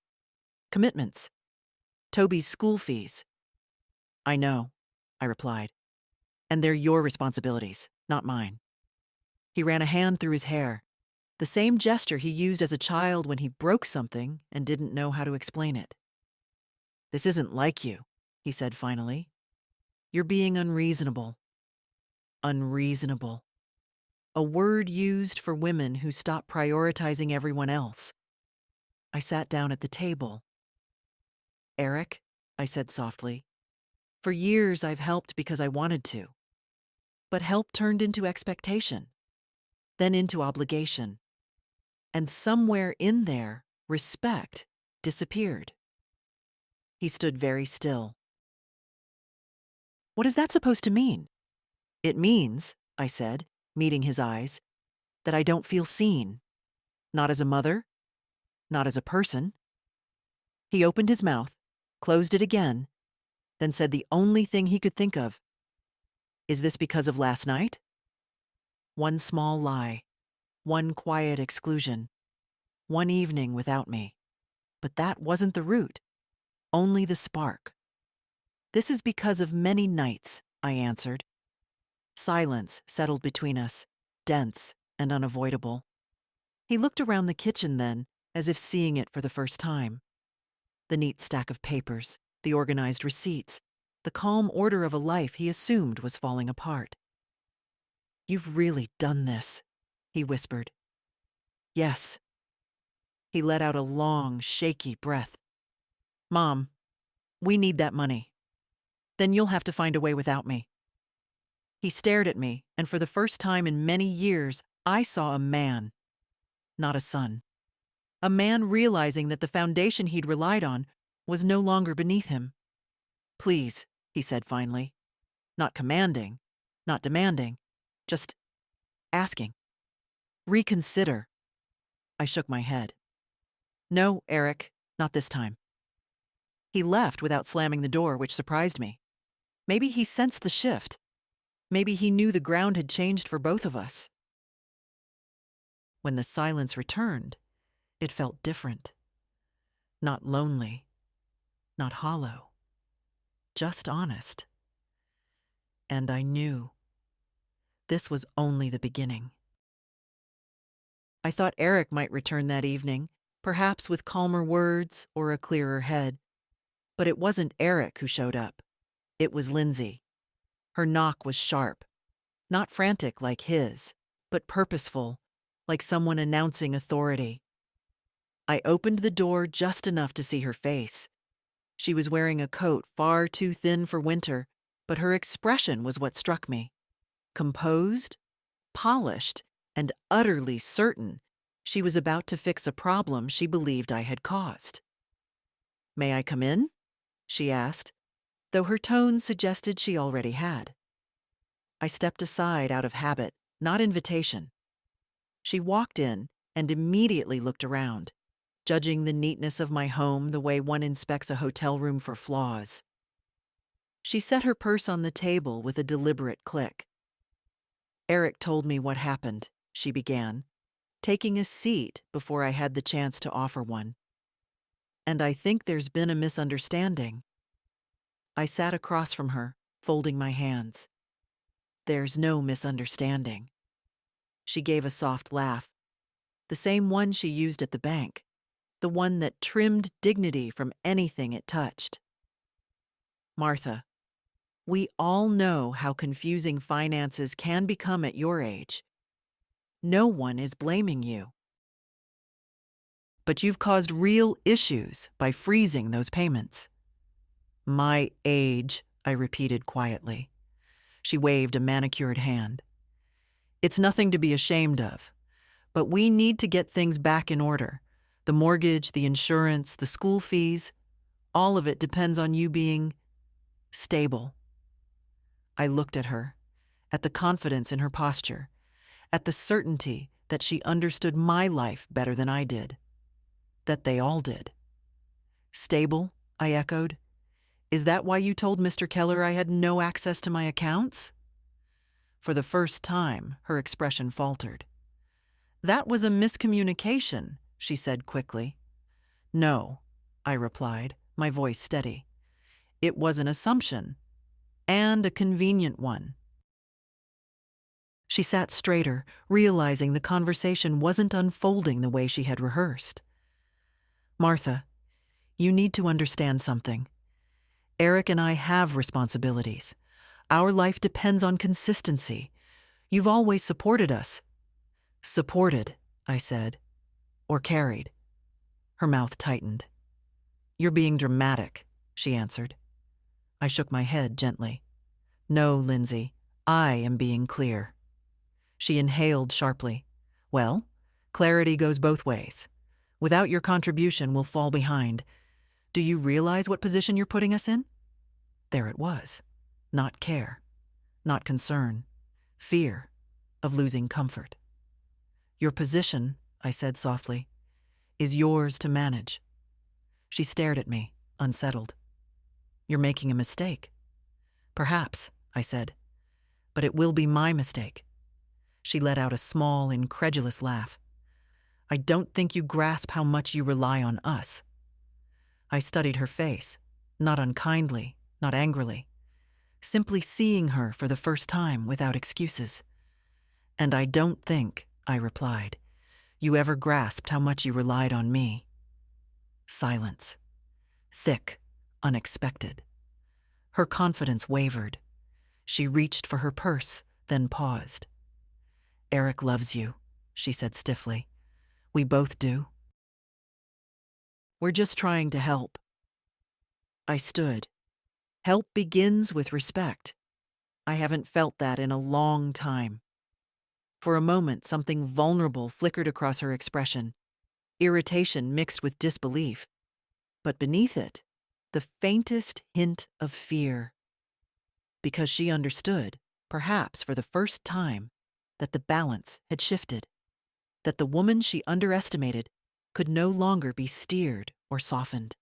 commitments, Toby's school fees." "I know," I replied. "And they're your responsibilities, not mine." He ran a hand through his hair, the same gesture he used as a child when he broke something and didn't know how to explain it. "This isn't like you," he said finally. "You're being unreasonable." Unreasonable. A word used for women who stop prioritizing everyone else. I sat down at the table. "Eric," I said softly, "for years I've helped because I wanted to. But help turned into expectation, then into obligation. And somewhere in there, respect disappeared." He stood very still. "What is that supposed to mean?" "It means," I said, meeting his eyes, "that I don't feel seen. Not as a mother, not as a person. He opened his mouth, closed it again, then said the only thing he could think of. Is this because of last night? One small lie, one quiet exclusion, one evening without me. But that wasn't the root, only the spark. This is because of many nights, I answered. Silence settled between us, dense and unavoidable. He looked around the kitchen then, as if seeing it for the first time. The neat stack of papers, the organized receipts, the calm order of a life he assumed was falling apart. You've really done this, he whispered. Yes. He let out a long, shaky breath. Mom, we need that money. Then you'll have to find a way without me. He stared at me, and for the first time in many years, I saw a man, not a son. A man realizing that the foundation he'd relied on was no longer beneath him. Please, he said finally. Not commanding, not demanding, just asking. Reconsider. I shook my head. No, Eric, not this time. He left without slamming the door, which surprised me. Maybe he sensed the shift. Maybe he knew the ground had changed for both of us. When the silence returned, it felt different. Not lonely, not hollow, just honest. And I knew this was only the beginning. I thought Eric might return that evening, perhaps with calmer words or a clearer head. But it wasn't Eric who showed up. It was Lindsay. Her knock was sharp, not frantic like his, but purposeful, like someone announcing authority. I opened the door just enough to see her face. She was wearing a coat far too thin for winter, but her expression was what struck me. Composed, polished, and utterly certain she was about to fix a problem she believed I had caused. May I come in? She asked, though her tone suggested she already had. I stepped aside out of habit, not invitation. She walked in and immediately looked around, judging the neatness of my home the way one inspects a hotel room for flaws. She set her purse on the table with a deliberate click. Eric told me what happened, she began, taking a seat before I had the chance to offer one. And I think there's been a misunderstanding. I sat across from her, folding my hands. There's no misunderstanding. She gave a soft laugh, the same one she used at the bank, the one that trimmed dignity from anything it touched. Martha, we all know how confusing finances can become at your age. No one is blaming you. But you've caused real issues by freezing those payments. My age, I repeated quietly. She waved a manicured hand. It's nothing to be ashamed of, but we need to get things back in order. The mortgage, the insurance, the school fees, all of it depends on you being stable. I looked at her, at the confidence in her posture, at the certainty that she understood my life better than I did, that they all did. Stable, I echoed. Is that why you told Mr. Keller I had no access to my accounts? For the first time, her expression faltered. That was a miscommunication, she said quickly. No, I replied, my voice steady. It was an assumption, and a convenient one. She sat straighter, realizing the conversation wasn't unfolding the way she had rehearsed. Martha, you need to understand something. Eric and I have responsibilities. Our life depends on consistency. You've always supported us. Supported, I said. Or carried. Her mouth tightened. You're being dramatic, she answered. I shook my head gently. No, Lindsay, I am being clear. She inhaled sharply. Well, clarity goes both ways. Without your contribution, we'll fall behind. Do you realize what position you're putting us in? There it was. Not care. Not concern. Fear of losing comfort. Your position, I said softly, is yours to manage. She stared at me, unsettled. You're making a mistake. Perhaps, I said, but it will be my mistake. She let out a small, incredulous laugh. I don't think you grasp how much you rely on us. I studied her face, not unkindly, not angrily, simply seeing her for the first time without excuses. And I don't think, I replied, you ever grasped how much you relied on me. Silence. Thick, unexpected. Her confidence wavered. She reached for her purse, then paused. Eric loves you, she said stiffly. We both do. We're just trying to help. I stood. Help begins with respect. I haven't felt that in a long time. For a moment, something vulnerable flickered across her expression, irritation mixed with disbelief. But beneath it, the faintest hint of fear. Because she understood, perhaps for the first time, that the balance had shifted, that the woman she underestimated could no longer be steered or softened.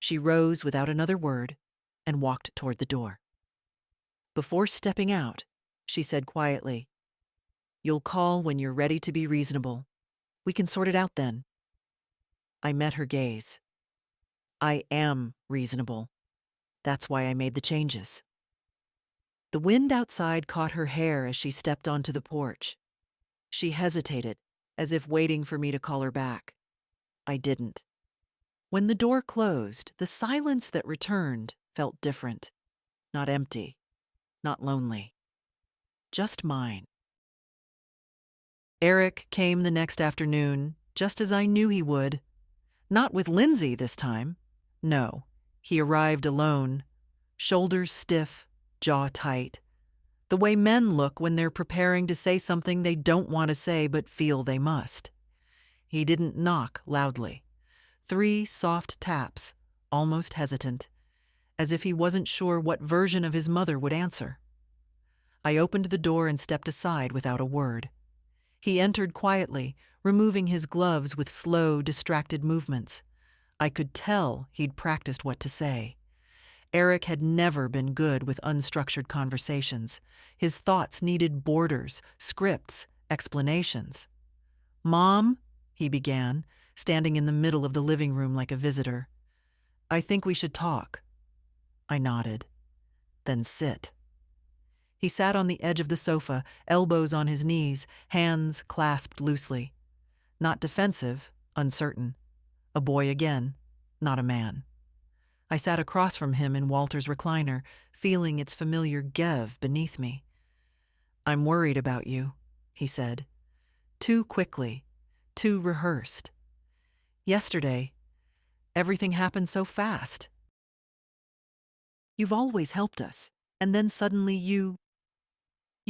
She rose without another word and walked toward the door. Before stepping out, she said quietly, "You'll call when you're ready to be reasonable. We can sort it out then." I met her gaze. I am reasonable. That's why I made the changes. The wind outside caught her hair as she stepped onto the porch. She hesitated, as if waiting for me to call her back. I didn't. When the door closed, the silence that returned felt different. Not empty, not lonely. Just mine. Eric came the next afternoon, just as I knew he would. Not with Lindsay this time. No, he arrived alone, shoulders stiff, jaw tight. The way men look when they're preparing to say something they don't want to say but feel they must. He didn't knock loudly. 3 soft taps, almost hesitant, as if he wasn't sure what version of his mother would answer. I opened the door and stepped aside without a word. He entered quietly, removing his gloves with slow, distracted movements. I could tell he'd practiced what to say. Eric had never been good with unstructured conversations. His thoughts needed borders, scripts, explanations. "Mom," he began, standing in the middle of the living room like a visitor. "I think we should talk." I nodded. "Then sit." He sat on the edge of the sofa, elbows on his knees, hands clasped loosely. Not defensive, uncertain. A boy again, not a man. I sat across from him in Walter's recliner, feeling its familiar gev beneath me. "I'm worried about you," he said. Too quickly, too rehearsed. Yesterday, everything happened so fast. You've always helped us, and then suddenly you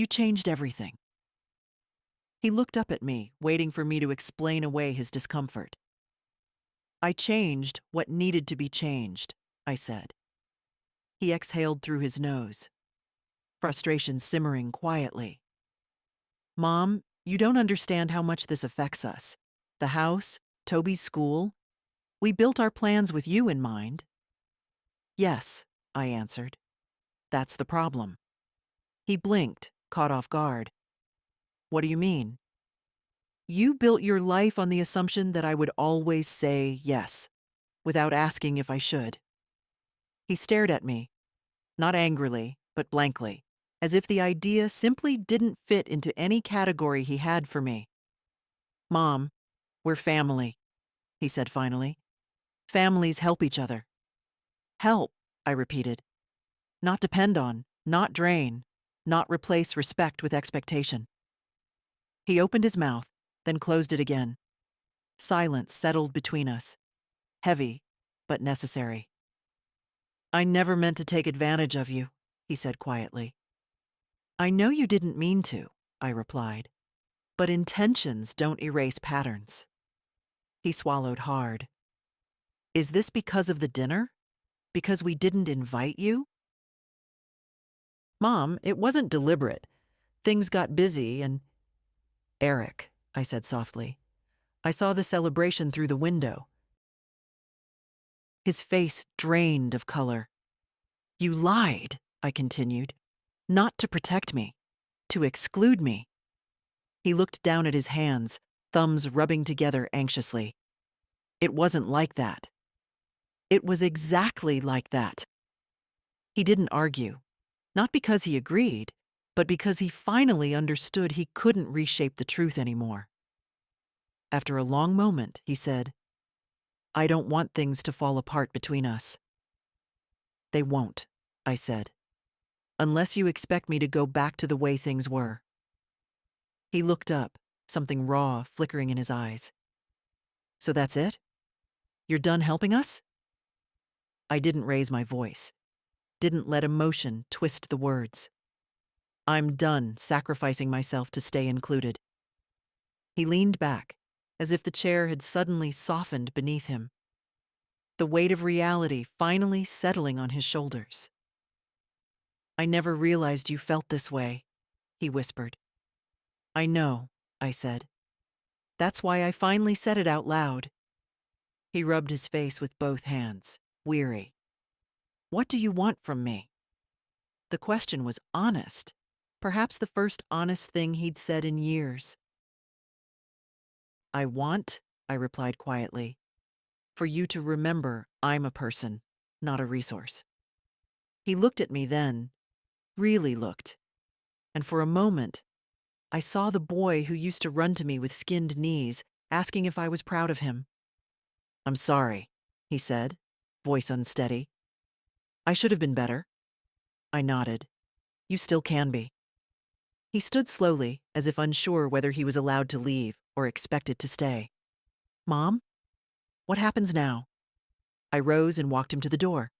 changed everything. He looked up at me, waiting for me to explain away his discomfort. "I changed what needed to be changed," I said. He exhaled through his nose, frustration simmering quietly. "Mom, you don't understand how much this affects us. The house, Toby's school. We built our plans with you in mind." "Yes," I answered. "That's the problem." He blinked, caught off guard. "What do you mean?" "You built your life on the assumption that I would always say yes, without asking if I should." He stared at me, not angrily, but blankly, as if the idea simply didn't fit into any category he had for me. "Mom, we're family," he said finally. "Families help each other." "Help," I repeated. "Not depend on, not drain, not replace respect with expectation." He opened his mouth, then closed it again. Silence settled between us, heavy, but necessary. "I never meant to take advantage of you," he said quietly. "I know you didn't mean to," I replied, "but intentions don't erase patterns." He swallowed hard. "Is this because of the dinner? Because we didn't invite you?" "Mom, it wasn't deliberate. Things got busy and—" "Eric," I said softly, I saw the celebration through the window. His face drained of color. You lied, I continued. Not to protect me, to exclude me. He looked down at his hands, thumbs rubbing together anxiously. It wasn't like that. It was exactly like that. He didn't argue, not because he agreed, but because he finally understood he couldn't reshape the truth anymore. After a long moment, he said, I don't want things to fall apart between us. They won't, I said, unless you expect me to go back to the way things were. He looked up, something raw flickering in his eyes. So that's it? You're done helping us? I didn't raise my voice, didn't let emotion twist the words. I'm done sacrificing myself to stay included. He leaned back, as if the chair had suddenly softened beneath him, the weight of reality finally settling on his shoulders. I never realized you felt this way, he whispered. I know, I said. That's why I finally said it out loud. He rubbed his face with both hands, weary. What do you want from me? The question was honest, perhaps the first honest thing he'd said in years. I want, I replied quietly, for you to remember I'm a person, not a resource. He looked at me then, really looked, and for a moment, I saw the boy who used to run to me with skinned knees, asking if I was proud of him. I'm sorry, he said, voice unsteady. I should have been better. I nodded. You still can be. He stood slowly, as if unsure whether he was allowed to leave or expected to stay. Mom? What happens now? I rose and walked him to the door.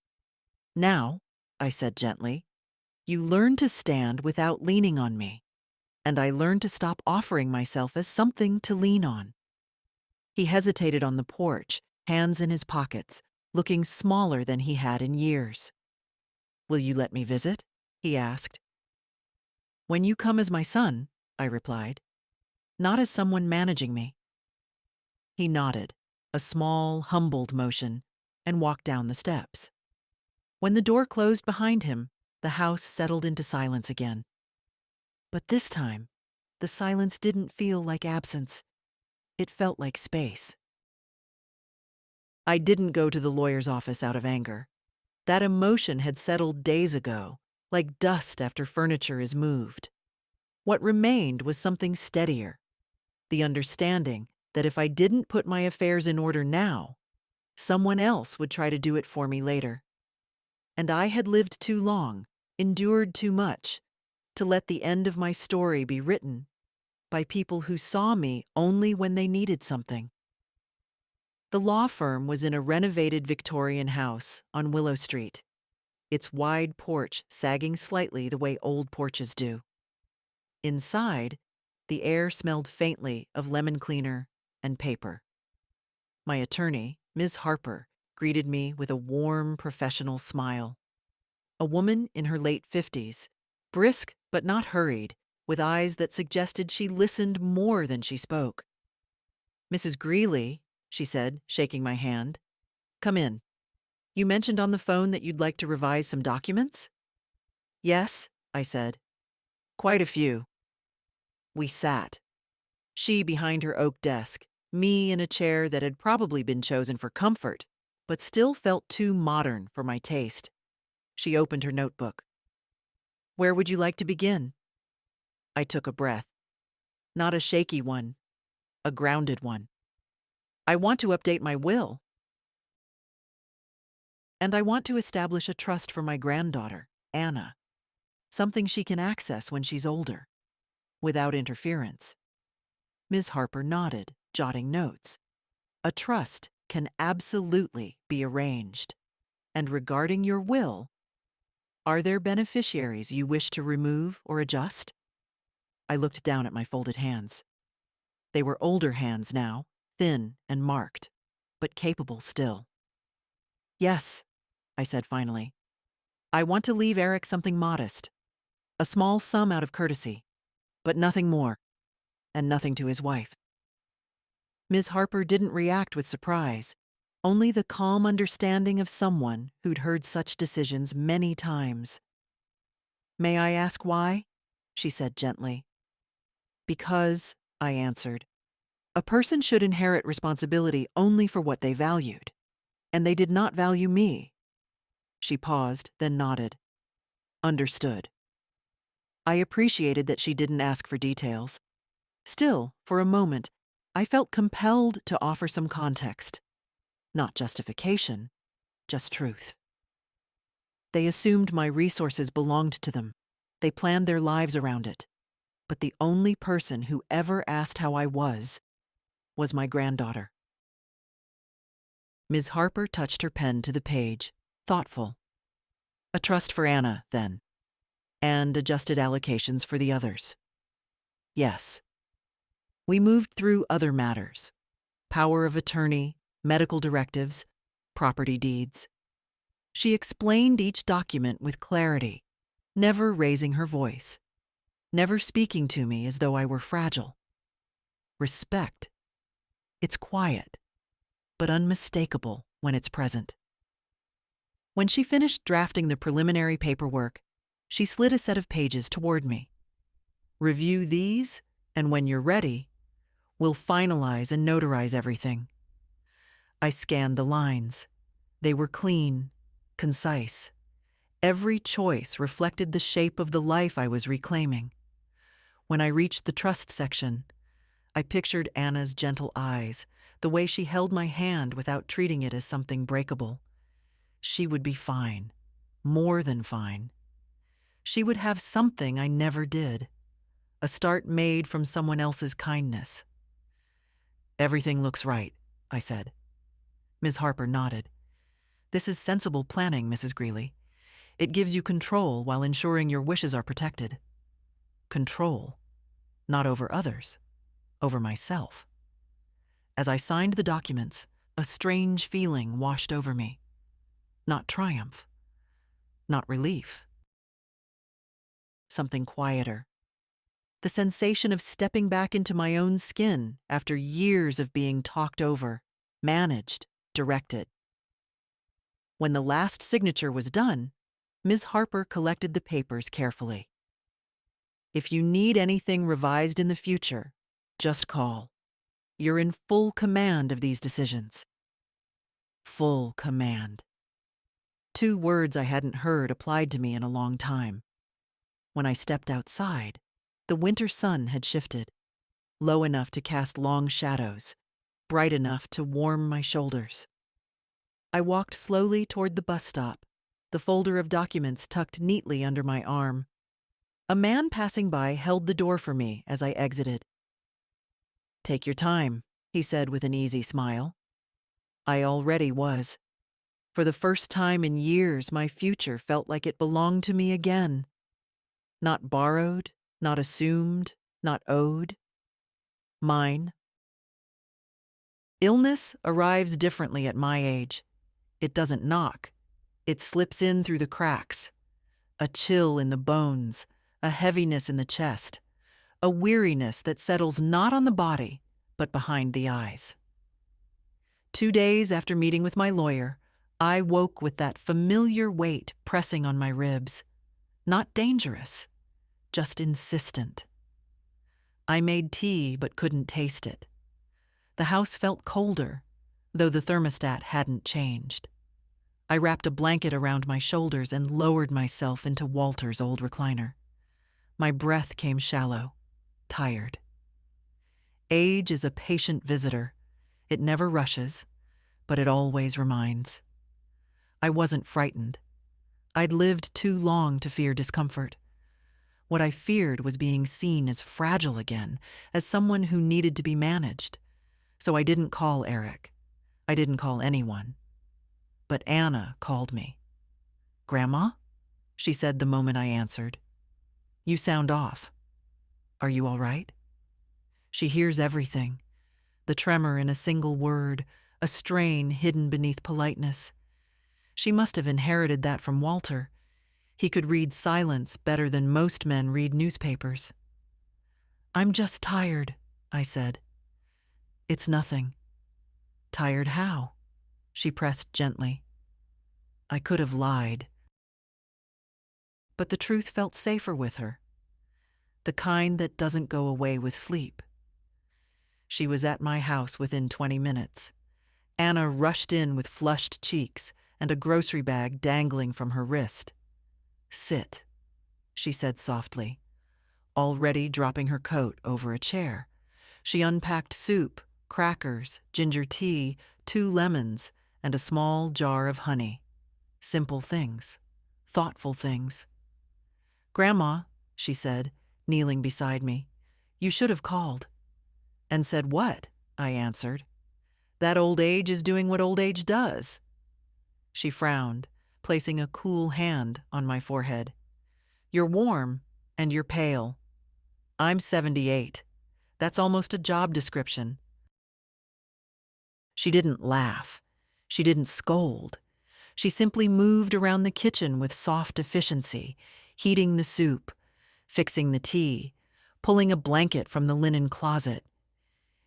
Now, I said gently, you learn to stand without leaning on me, and I learned to stop offering myself as something to lean on. He hesitated on the porch, hands in his pockets, looking smaller than he had in years. Will you let me visit? He asked. When you come as my son, I replied, not as someone managing me. He nodded, a small, humbled motion, and walked down the steps. When the door closed behind him, the house settled into silence again. But this time, the silence didn't feel like absence. It felt like space. I didn't go to the lawyer's office out of anger. That emotion had settled days ago, like dust after furniture is moved. What remained was something steadier, the understanding that if I didn't put my affairs in order now, someone else would try to do it for me later. And I had lived too long, endured too much, to let the end of my story be written by people who saw me only when they needed something. The law firm was in a renovated Victorian house on Willow Street, its wide porch sagging slightly the way old porches do. Inside, the air smelled faintly of lemon cleaner and paper. My attorney, Ms. Harper, greeted me with a warm, professional smile. A woman in her late 50s, brisk but not hurried, with eyes that suggested she listened more than she spoke. Mrs. Greeley, she said, shaking my hand. Come in. You mentioned on the phone that you'd like to revise some documents? Yes, I said. Quite a few. We sat. She behind her oak desk, me in a chair that had probably been chosen for comfort, but still felt too modern for my taste. She opened her notebook. Where would you like to begin? I took a breath. Not a shaky one, a grounded one. I want to update my will. And I want to establish a trust for my granddaughter, Anna. Something she can access when she's older, without interference. Ms. Harper nodded, jotting notes. A trust can absolutely be arranged. And regarding your will, are there beneficiaries you wish to remove or adjust? I looked down at my folded hands. They were older hands now, thin and marked, but capable still. Yes, I said finally. I want to leave Eric something modest. A small sum out of courtesy, but nothing more, and nothing to his wife. Ms. Harper didn't react with surprise, only the calm understanding of someone who'd heard such decisions many times. "May I ask why?" she said gently. "Because," I answered, "a person should inherit responsibility only for what they valued, and they did not value me." She paused, then nodded. "Understood." I appreciated that she didn't ask for details. Still, for a moment, I felt compelled to offer some context. Not justification, just truth. They assumed my resources belonged to them. They planned their lives around it. But the only person who ever asked how I was my granddaughter. Ms. Harper touched her pen to the page, thoughtful. "A trust for Anna, then, and adjusted allocations for the others." "Yes." We moved through other matters: power of attorney, medical directives, property deeds. She explained each document with clarity, never raising her voice, never speaking to me as though I were fragile. Respect. It's quiet, but unmistakable when it's present. When she finished drafting the preliminary paperwork, she slid a set of pages toward me. "Review these, and when you're ready, we'll finalize and notarize everything." I scanned the lines. They were clean, concise. Every choice reflected the shape of the life I was reclaiming. When I reached the trust section, I pictured Anna's gentle eyes, the way she held my hand without treating it as something breakable. She would be fine, more than fine. She would have something I never did, a start made from someone else's kindness. "Everything looks right," I said. Ms. Harper nodded. "This is sensible planning, Mrs. Greeley. It gives you control while ensuring your wishes are protected." Control, not over others, over myself. As I signed the documents, a strange feeling washed over me. Not triumph, not relief. Something quieter. The sensation of stepping back into my own skin after years of being talked over, managed, directed. When the last signature was done, Ms. Harper collected the papers carefully. "If you need anything revised in the future, just call. You're in full command of these decisions." Full command. Two words I hadn't heard applied to me in a long time. When I stepped outside, the winter sun had shifted, low enough to cast long shadows, bright enough to warm my shoulders. I walked slowly toward the bus stop, the folder of documents tucked neatly under my arm. A man passing by held the door for me as I exited. "Take your time," he said with an easy smile. I already was. For the first time in years, my future felt like it belonged to me again. Not borrowed, not assumed, not owed. Mine. Illness arrives differently at my age. It doesn't knock. It slips in through the cracks. A chill in the bones, a heaviness in the chest, a weariness that settles not on the body, but behind the eyes. 2 days after meeting with my lawyer, I woke with that familiar weight pressing on my ribs. Not dangerous, just insistent. I made tea but couldn't taste it. The house felt colder, though the thermostat hadn't changed. I wrapped a blanket around my shoulders and lowered myself into Walter's old recliner. My breath came shallow, tired. Age is a patient visitor. It never rushes, but it always reminds. I wasn't frightened. I'd lived too long to fear discomfort. What I feared was being seen as fragile again, as someone who needed to be managed. So I didn't call Eric. I didn't call anyone. But Anna called me. "Grandma?" she said the moment I answered. "You sound off. Are you all right?" She hears everything. The tremor in a single word, a strain hidden beneath politeness. She must have inherited that from Walter. He could read silence better than most men read newspapers. "I'm just tired," I said. It's nothing. Tired how? She pressed gently. I could have lied, but the truth felt safer with her, the kind that doesn't go away with sleep. She was at my house within 20 minutes. Anna rushed in with flushed cheeks and a grocery bag dangling from her wrist. Sit, she said softly, already dropping her coat over a chair. She unpacked soup, crackers, ginger tea, 2 lemons, and a small jar of honey. Simple things, thoughtful things. Grandma, she said, kneeling beside me, you should have called. And said what? I answered. That old age is doing what old age does. She frowned, placing a cool hand on my forehead. You're warm, and you're pale. I'm 78. That's almost a job description. She didn't laugh. She didn't scold. She simply moved around the kitchen with soft efficiency, heating the soup, fixing the tea, pulling a blanket from the linen closet.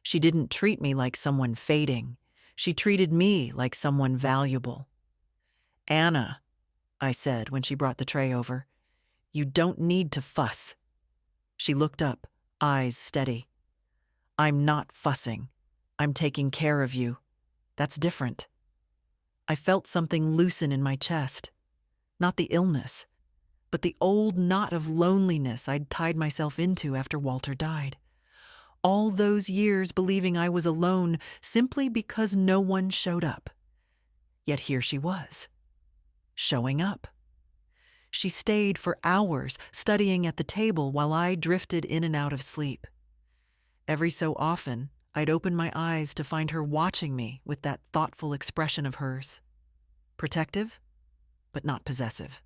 She didn't treat me like someone fading. She treated me like someone valuable. Anna, I said when she brought the tray over, you don't need to fuss. She looked up, eyes steady. I'm not fussing. I'm taking care of you. That's different. I felt something loosen in my chest. Not the illness, but the old knot of loneliness I'd tied myself into after Walter died. All those years believing I was alone simply because no one showed up. Yet here she was, showing up. She stayed for hours, studying at the table while I drifted in and out of sleep. Every so often, I'd open my eyes to find her watching me with that thoughtful expression of hers. Protective, but not possessive.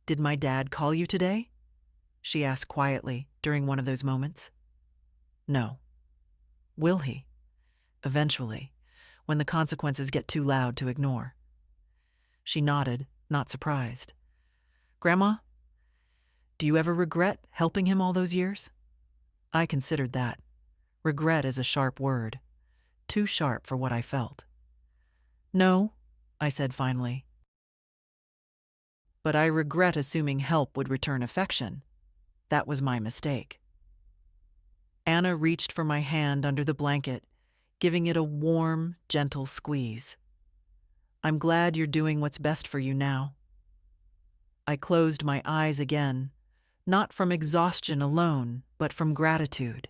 Did my dad call you today? She asked quietly during one of those moments. No. Will he? Eventually, when the consequences get too loud to ignore. She nodded, not surprised. Grandma, do you ever regret helping him all those years? I considered that. Regret is a sharp word, too sharp for what I felt. No, I said finally. But I regret assuming help would return affection. That was my mistake. Anna reached for my hand under the blanket, giving it a warm, gentle squeeze. I'm glad you're doing what's best for you now. I closed my eyes again, not from exhaustion alone, but from gratitude.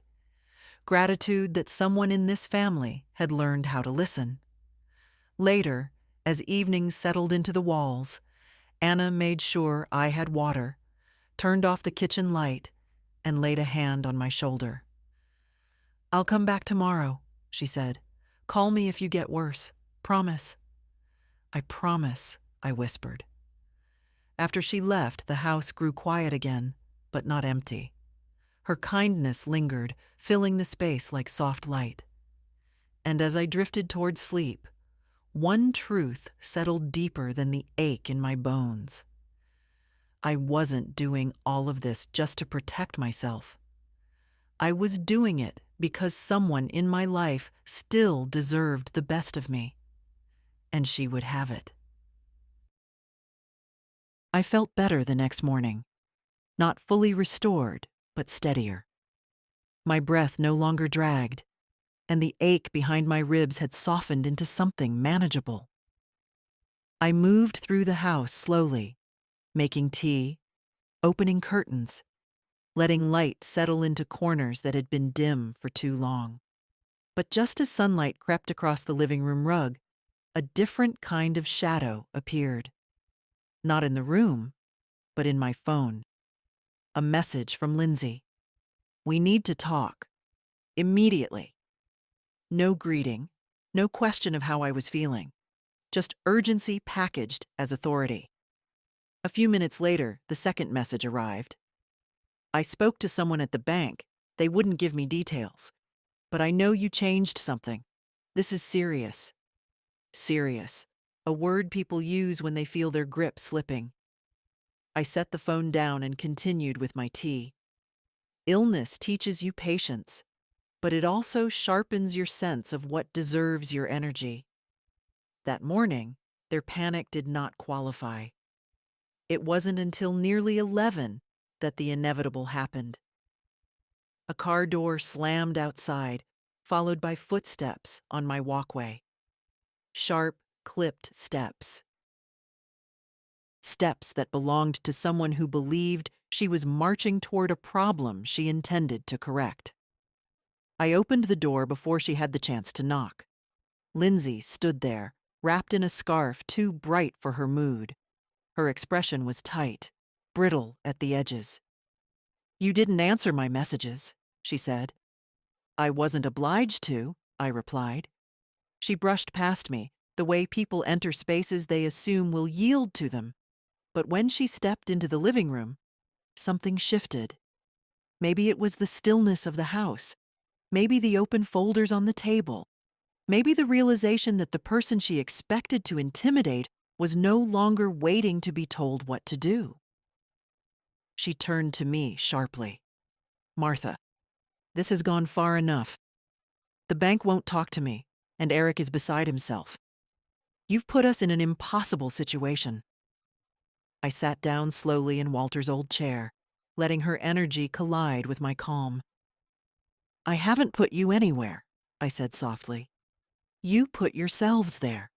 Gratitude that someone in this family had learned how to listen. Later, as evenings settled into the walls, Anna made sure I had water, turned off the kitchen light, and laid a hand on my shoulder. I'll come back tomorrow, she said. Call me if you get worse. Promise. I promise, I whispered. After she left, the house grew quiet again, but not empty. Her kindness lingered, filling the space like soft light. And as I drifted toward sleep, one truth settled deeper than the ache in my bones. I wasn't doing all of this just to protect myself. I was doing it because someone in my life still deserved the best of me, and she would have it. I felt better the next morning, not fully restored, but steadier. My breath no longer dragged, and the ache behind my ribs had softened into something manageable. I moved through the house slowly, making tea, opening curtains, letting light settle into corners that had been dim for too long. But just as sunlight crept across the living room rug, a different kind of shadow appeared. Not in the room, but in my phone. A message from Lindsay. We need to talk. Immediately. No greeting, no question of how I was feeling. Just urgency packaged as authority. A few minutes later, the second message arrived. I spoke to someone at the bank. They wouldn't give me details. But I know you changed something. This is serious. Serious. A word people use when they feel their grip slipping. I set the phone down and continued with my tea. Illness teaches you patience, but it also sharpens your sense of what deserves your energy. That morning, their panic did not qualify. It wasn't until nearly 11 that the inevitable happened. A car door slammed outside, followed by footsteps on my walkway. Sharp, clipped steps. Steps that belonged to someone who believed she was marching toward a problem she intended to correct. I opened the door before she had the chance to knock. Lindsay stood there, wrapped in a scarf too bright for her mood. Her expression was tight, brittle at the edges. "You didn't answer my messages," she said. "I wasn't obliged to," I replied. She brushed past me, the way people enter spaces they assume will yield to them. But when she stepped into the living room, something shifted. Maybe it was the stillness of the house. Maybe the open folders on the table. Maybe the realization that the person she expected to intimidate was no longer waiting to be told what to do. She turned to me sharply. "Martha, this has gone far enough. The bank won't talk to me, and Eric is beside himself. You've put us in an impossible situation." I sat down slowly in Walter's old chair, letting her energy collide with my calm. "I haven't put you anywhere," I said softly. "You put yourselves there."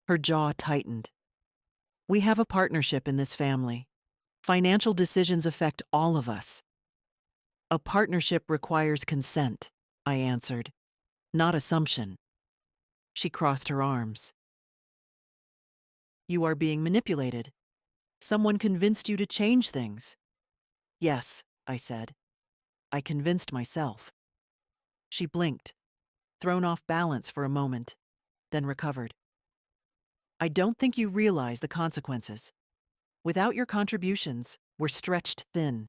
Her jaw tightened. "We have a partnership in this family. Financial decisions affect all of us." "A partnership requires consent," I answered, "not assumption." She crossed her arms. "You are being manipulated. Someone convinced you to change things." "Yes," I said. "I convinced myself." She blinked, thrown off balance for a moment, then recovered. "I don't think you realize the consequences. Without your contributions, we're stretched thin.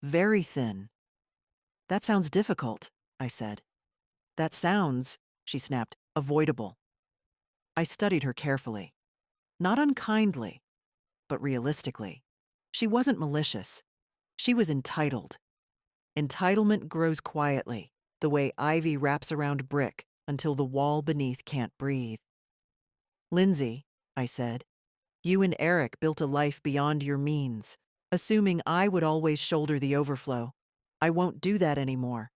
Very thin." "That sounds difficult," I said. "That sounds," she snapped, "avoidable." I studied her carefully. Not unkindly, but realistically. She wasn't malicious. She was entitled. Entitlement grows quietly, the way ivy wraps around brick until the wall beneath can't breathe. "Lindsay," I said, "you and Eric built a life beyond your means, assuming I would always shoulder the overflow. I won't do that anymore."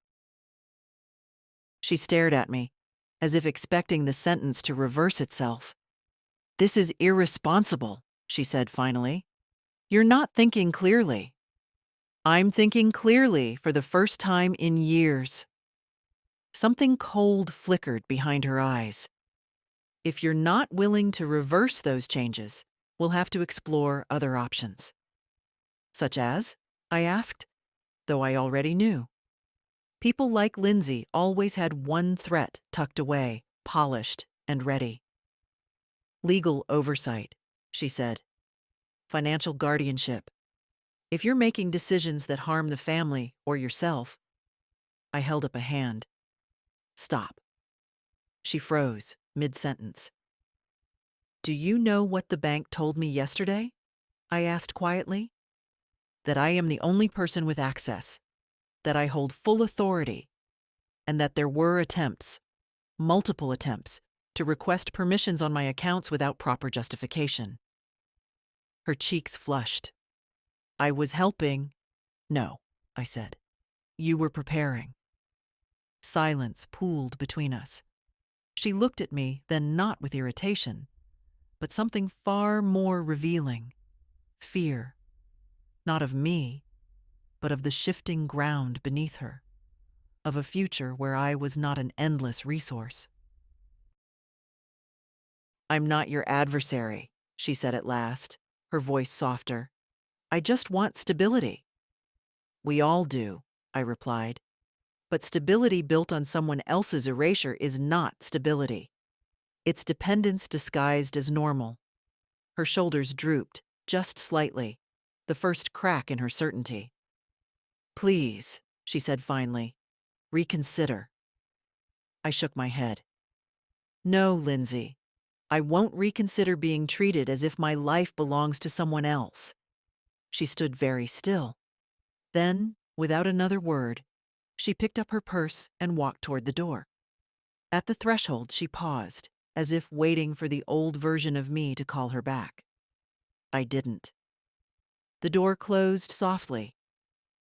She stared at me, as if expecting the sentence to reverse itself. "This is irresponsible," she said finally. "You're not thinking clearly." "I'm thinking clearly for the first time in years." Something cold flickered behind her eyes. "If you're not willing to reverse those changes, we'll have to explore other options." "Such as?" I asked, though I already knew. People like Lindsay always had one threat tucked away, polished and ready. "Legal oversight," she said. "Financial guardianship. If you're making decisions that harm the family or yourself." I held up a hand. "Stop." She froze, mid-sentence. "Do you know what the bank told me yesterday?" I asked quietly. "That I am the only person with access, that I hold full authority, and that there were attempts, multiple attempts, to request permissions on my accounts without proper justification." Her cheeks flushed. "I was helping." "No," I said. "You were preparing." Silence pooled between us. She looked at me, then not with irritation, but something far more revealing. Fear. Not of me, but of the shifting ground beneath her. Of a future where I was not an endless resource. "I'm not your adversary," she said at last, her voice softer. "I just want stability." "We all do," I replied. "But stability built on someone else's erasure is not stability. It's dependence disguised as normal." Her shoulders drooped, just slightly, the first crack in her certainty. "Please," she said finally, "reconsider." I shook my head. "No, Lindsay. I won't reconsider being treated as if my life belongs to someone else." She stood very still. Then, without another word, She picked up her purse and walked toward the door. At the threshold, she paused, as if waiting for the old version of me to call her back. I didn't. The door closed softly,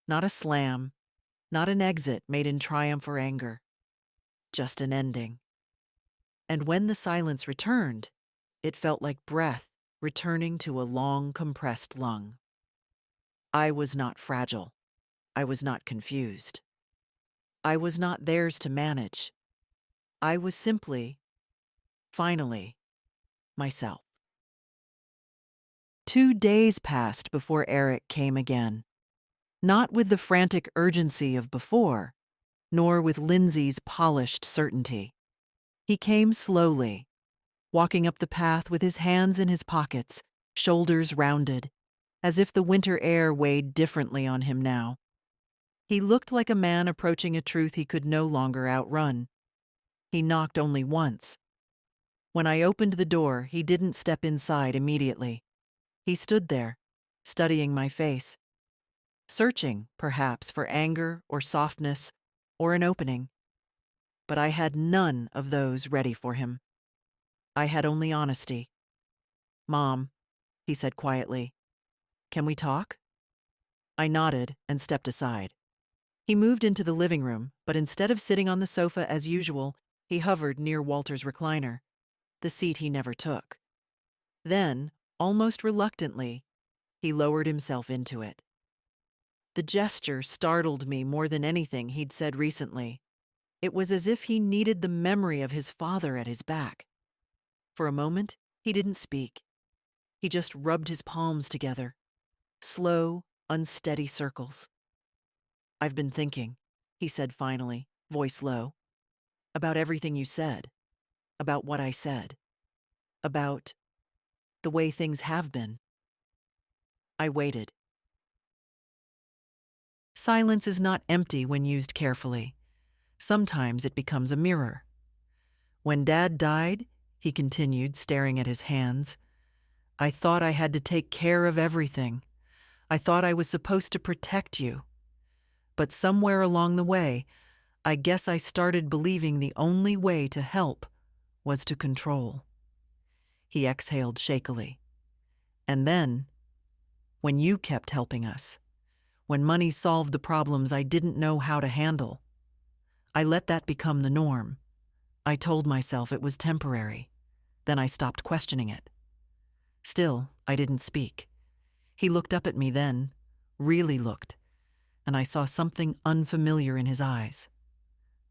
not a slam, not an exit made in triumph or anger, just an ending. And when the silence returned, it felt like breath returning to a long, compressed lung. I was not fragile. I was not confused. I was not theirs to manage. I was simply, finally, myself. 2 days passed before Eric came again, not with the frantic urgency of before, nor with Lindsay's polished certainty. He came slowly, walking up the path with his hands in his pockets, shoulders rounded, as if the winter air weighed differently on him now. He looked like a man approaching a truth he could no longer outrun. He knocked only once. When I opened the door, he didn't step inside immediately. He stood there, studying my face, searching, perhaps, for anger or softness or an opening. But I had none of those ready for him. I had only honesty. "Mom," he said quietly, "can we talk?" I nodded and stepped aside. He moved into the living room, but instead of sitting on the sofa as usual, he hovered near Walter's recliner, the seat he never took. Then, almost reluctantly, he lowered himself into it. The gesture startled me more than anything he'd said recently. It was as if he needed the memory of his father at his back. For a moment, he didn't speak. He just rubbed his palms together, slow, unsteady circles. "I've been thinking," he said finally, voice low, "about everything you said, about what I said, about the way things have been." I waited. Silence is not empty when used carefully. Sometimes it becomes a mirror. "When Dad died," he continued, staring at his hands, "I thought I had to take care of everything. I thought I was supposed to protect you. But somewhere along the way, I guess I started believing the only way to help was to control." He exhaled shakily. "And then, when you kept helping us, when money solved the problems I didn't know how to handle, I let that become the norm. I told myself it was temporary. Then I stopped questioning it. Still, I didn't speak. He looked up at me then, really looked, and I saw something unfamiliar in his eyes.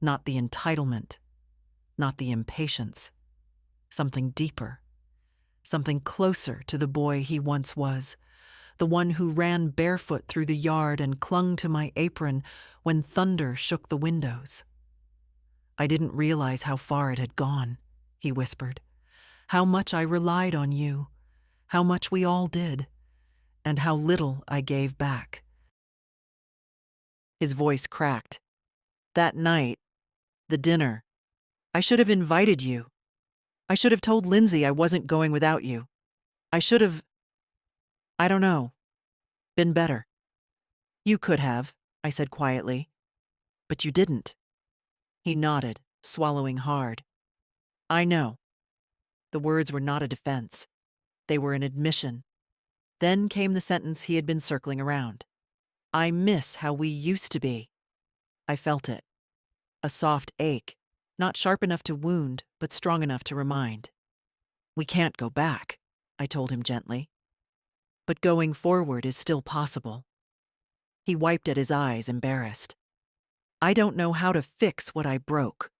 Not the entitlement, not the impatience. Something deeper. Something closer to the boy he once was, the one who ran barefoot through the yard and clung to my apron when thunder shook the windows. "I didn't realize how far it had gone," he whispered. "How much I relied on you, how much we all did, and how little I gave back." His voice cracked. "That night, the dinner, I should have invited you. I should have told Lindsay I wasn't going without you. I should have, I don't know, been better." "You could have," I said quietly, "but you didn't." He nodded, swallowing hard. "I know." The words were not a defense. They were an admission. Then came the sentence he had been circling around. "I miss how we used to be." I felt it. A soft ache, not sharp enough to wound, but strong enough to remind. "We can't go back," I told him gently. "But going forward is still possible." He wiped at his eyes, embarrassed. "I don't know how to fix what I broke."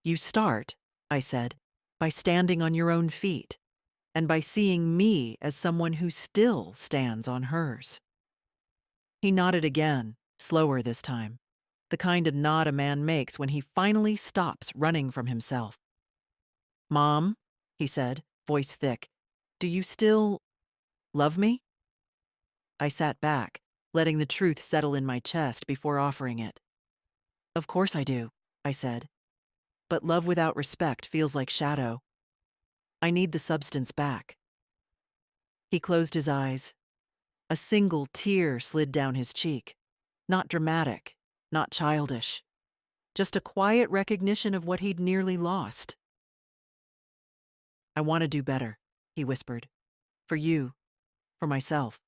"You start," I said, "by standing on your own feet, and by seeing me as someone who still stands on hers." He nodded again, slower this time, the kind of nod a man makes when he finally stops running from himself. "Mom," he said, voice thick, "do you still love me?" I sat back, letting the truth settle in my chest before offering it. "Of course I do," I said. "But love without respect feels like shadow. I need the substance back." He closed his eyes. A single tear slid down his cheek. Not dramatic, not childish, just a quiet recognition of what he'd nearly lost. "I want to do better," he whispered. "For you, for myself."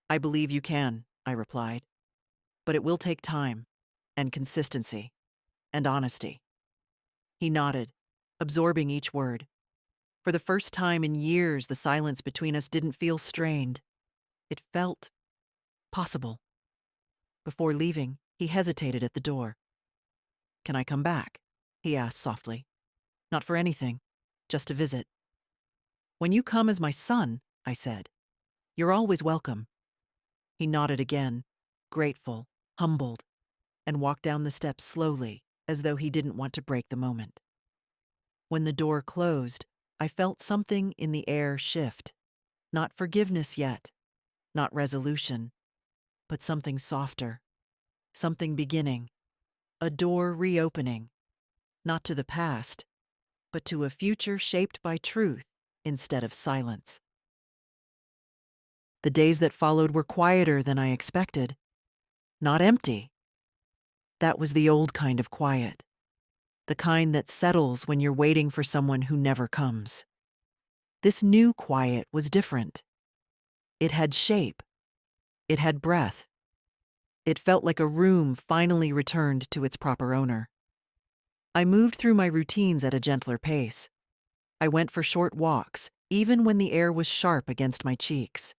"I believe you can," I replied. "But it will take time, and consistency, and honesty." He nodded, absorbing each word. For the first time in years, the silence between us didn't feel strained. It felt possible. Before leaving, he hesitated at the door. "Can I come back?" he asked softly. "Not for anything, just to visit." "When you come as my son," I said, "you're always welcome." He nodded again, grateful, humbled, and walked down the steps slowly, as though he didn't want to break the moment. When the door closed, I felt something in the air shift. Not forgiveness yet, not resolution, but something softer, something beginning, a door reopening, not to the past, but to a future shaped by truth instead of silence. The days that followed were quieter than I expected, not empty. That was the old kind of quiet, the kind that settles when you're waiting for someone who never comes. This new quiet was different. It had shape. It had breath. It felt like a room finally returned to its proper owner. I moved through my routines at a gentler pace. I went for short walks, even when the air was sharp against my cheeks.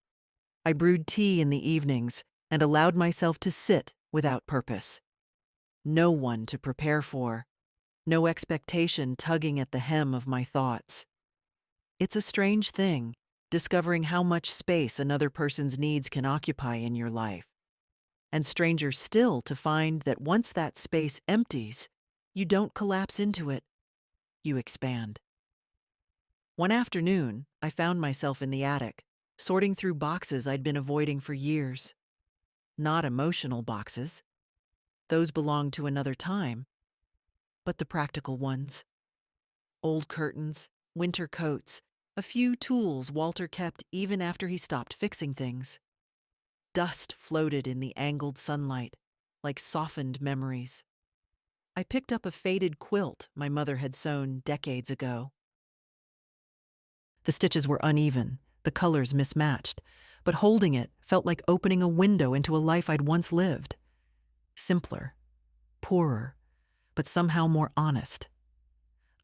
I brewed tea in the evenings and allowed myself to sit without purpose. No one to prepare for, no expectation tugging at the hem of my thoughts. It's a strange thing, discovering how much space another person's needs can occupy in your life. And stranger still to find that once that space empties, you don't collapse into it, you expand. One afternoon, I found myself in the attic, sorting through boxes I'd been avoiding for years. Not emotional boxes. Those belonged to another time. But the practical ones. Old curtains, winter coats, a few tools Walter kept even after he stopped fixing things. Dust floated in the angled sunlight, like softened memories. I picked up a faded quilt my mother had sewn decades ago. The stitches were uneven, the colors mismatched, but holding it felt like opening a window into a life I'd once lived. Simpler, poorer, but somehow more honest.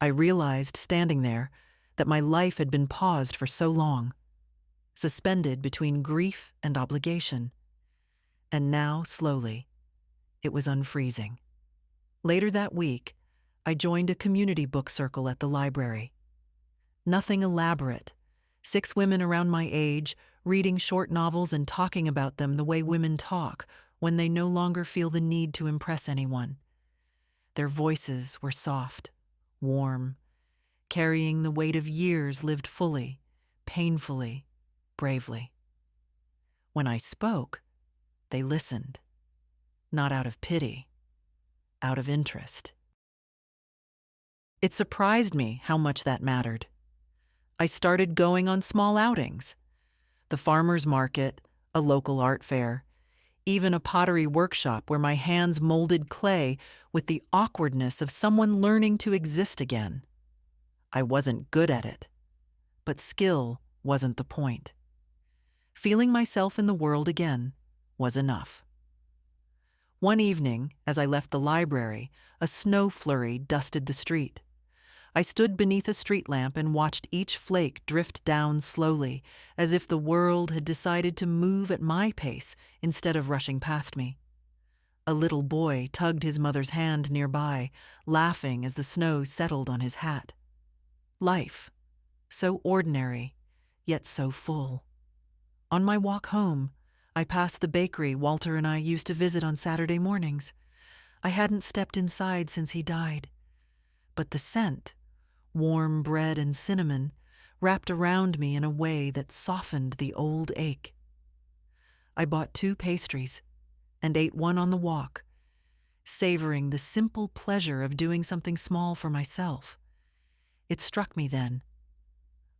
I realized, standing there, that my life had been paused for so long, suspended between grief and obligation. And now, slowly, it was unfreezing. Later that week, I joined a community book circle at the library. Nothing elaborate. 6 women around my age, reading short novels and talking about them the way women talk when they no longer feel the need to impress anyone. Their voices were soft, warm, carrying the weight of years lived fully, painfully, bravely. When I spoke, they listened, not out of pity, out of interest. It surprised me how much that mattered. I started going on small outings. The farmer's market, a local art fair, even a pottery workshop where my hands molded clay with the awkwardness of someone learning to exist again. I wasn't good at it, but skill wasn't the point. Feeling myself in the world again was enough. One evening, as I left the library, a snow flurry dusted the street. I stood beneath a street lamp and watched each flake drift down slowly, as if the world had decided to move at my pace instead of rushing past me. A little boy tugged his mother's hand nearby, laughing as the snow settled on his hat. Life, so ordinary, yet so full. On my walk home, I passed the bakery Walter and I used to visit on Saturday mornings. I hadn't stepped inside since he died. But the scent, warm bread and cinnamon, wrapped around me in a way that softened the old ache. I bought 2 pastries and ate one on the walk, savoring the simple pleasure of doing something small for myself. It struck me then.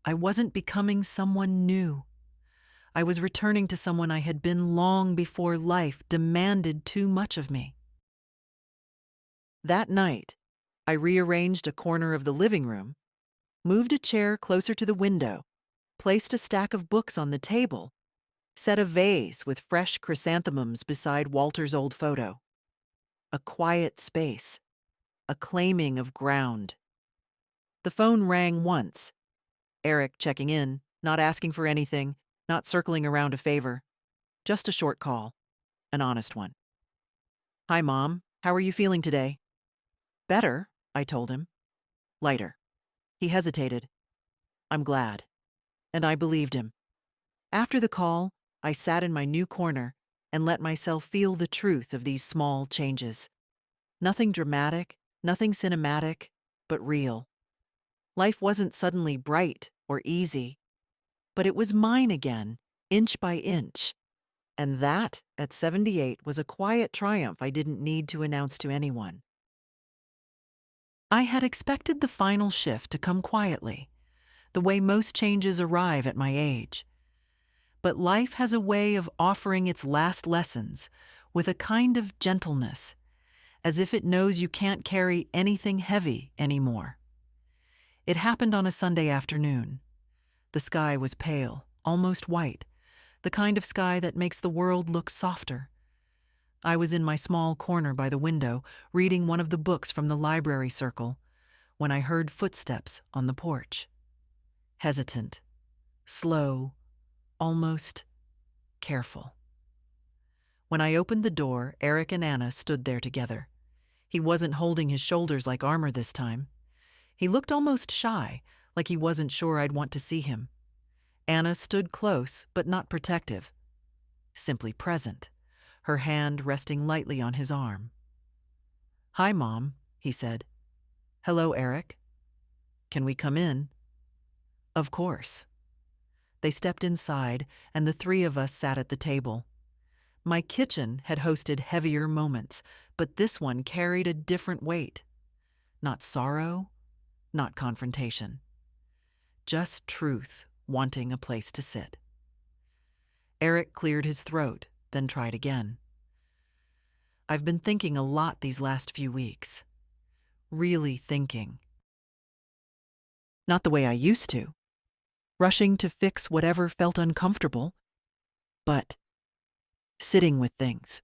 I wasn't becoming someone new. I was returning to someone I had been long before life demanded too much of me. That night, I rearranged a corner of the living room, moved a chair closer to the window, placed a stack of books on the table, set a vase with fresh chrysanthemums beside Walter's old photo. A quiet space, a claiming of ground. The phone rang once. Eric checking in, not asking for anything, not circling around a favor. Just a short call, an honest one. "Hi, Mom. How are you feeling today?" "Better," I told him. "Lighter." He hesitated. "I'm glad." And I believed him. After the call, I sat in my new corner and let myself feel the truth of these small changes. Nothing dramatic, nothing cinematic, but real. Life wasn't suddenly bright or easy, but it was mine again, inch by inch. And that, at 78, was a quiet triumph I didn't need to announce to anyone. I had expected the final shift to come quietly, the way most changes arrive at my age. But life has a way of offering its last lessons with a kind of gentleness, as if it knows you can't carry anything heavy anymore. It happened on a Sunday afternoon. The sky was pale, almost white, the kind of sky that makes the world look softer. I was in my small corner by the window, reading one of the books from the library circle, when I heard footsteps on the porch. Hesitant, slow, almost careful. When I opened the door, Eric and Anna stood there together. He wasn't holding his shoulders like armor this time. He looked almost shy, like he wasn't sure I'd want to see him. Anna stood close, but not protective, simply present, her hand resting lightly on his arm. "Hi, Mom," he said. "Hello, Eric. Can we come in?" Of course. They stepped inside, and the three of us sat at the table. My kitchen had hosted heavier moments, but this one carried a different weight. Not sorrow, not confrontation. Just truth wanting a place to sit. Eric cleared his throat, then tried again. "I've been thinking a lot these last few weeks. Really thinking. Not the way I used to. Rushing to fix whatever felt uncomfortable, but sitting with things."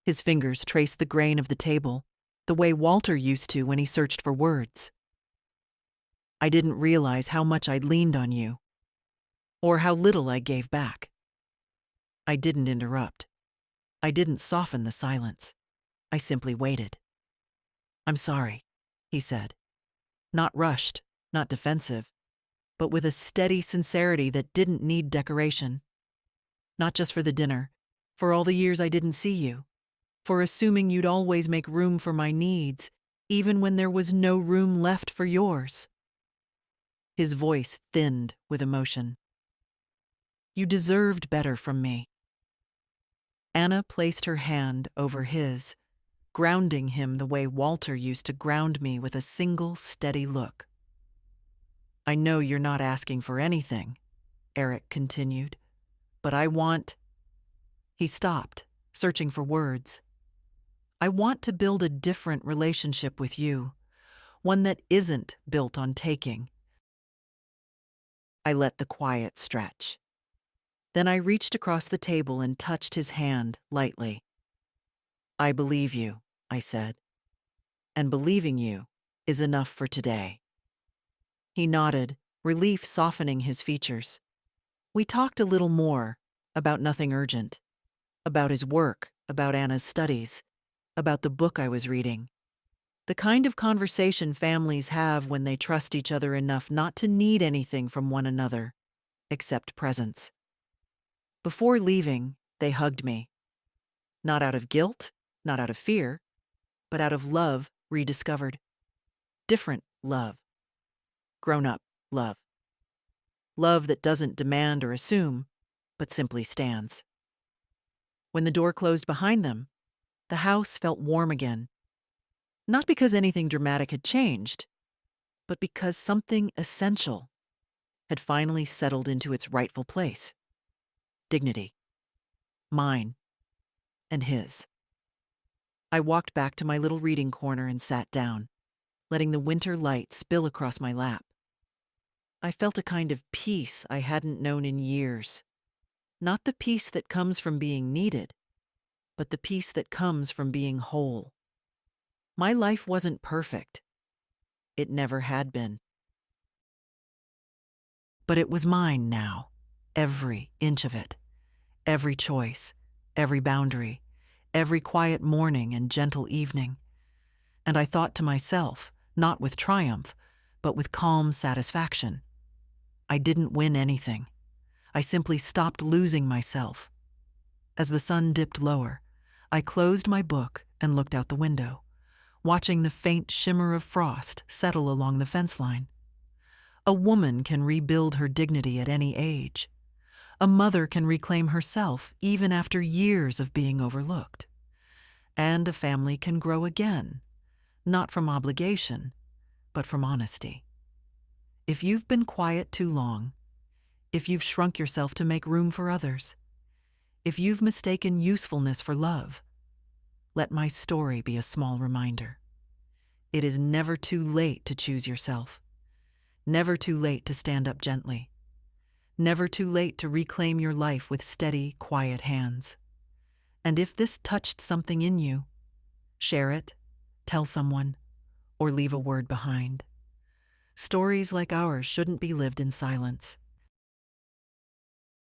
His fingers traced the grain of the table, the way Walter used to when he searched for words. "I didn't realize how much I'd leaned on you, or how little I gave back." I didn't interrupt. I didn't soften the silence. I simply waited. "I'm sorry," he said. Not rushed, not defensive, but with a steady sincerity that didn't need decoration. Not just for the dinner, for all the years I didn't see you, for assuming you'd always make room for my needs, even when there was no room left for yours. His voice thinned with emotion. "You deserved better from me." Anna placed her hand over his, grounding him the way Walter used to ground me with a single steady look. "I know you're not asking for anything," Eric continued, "but I want—" He stopped, searching for words. "I want to build a different relationship with you, one that isn't built on taking." I let the quiet stretch. Then I reached across the table and touched his hand lightly. "I believe you," I said, "and believing you is enough for today." He nodded, relief softening his features. We talked a little more, about nothing urgent, about his work, about Anna's studies, about the book I was reading. The kind of conversation families have when they trust each other enough not to need anything from one another, except presence. Before leaving, they hugged me. Not out of guilt, not out of fear, but out of love rediscovered. Different love. Grown-up love. Love that doesn't demand or assume, but simply stands. When the door closed behind them, the house felt warm again. Not because anything dramatic had changed, but because something essential had finally settled into its rightful place. Dignity. Mine. And his. I walked back to my little reading corner and sat down, letting the winter light spill across my lap. I felt a kind of peace I hadn't known in years. Not the peace that comes from being needed, but the peace that comes from being whole. My life wasn't perfect. It never had been. But it was mine now. Every inch of it. Every choice. Every boundary. Every quiet morning and gentle evening. And I thought to myself, not with triumph, but with calm satisfaction, I didn't win anything. I simply stopped losing myself. As the sun dipped lower, I closed my book and looked out the window, watching the faint shimmer of frost settle along the fence line. A woman can rebuild her dignity at any age. A mother can reclaim herself even after years of being overlooked. And a family can grow again, not from obligation, but from honesty. If you've been quiet too long, if you've shrunk yourself to make room for others, if you've mistaken usefulness for love, let my story be a small reminder. It is never too late to choose yourself. Never too late to stand up gently. Never too late to reclaim your life with steady, quiet hands. And if this touched something in you, share it, tell someone, or leave a word behind. Stories like ours shouldn't be lived in silence.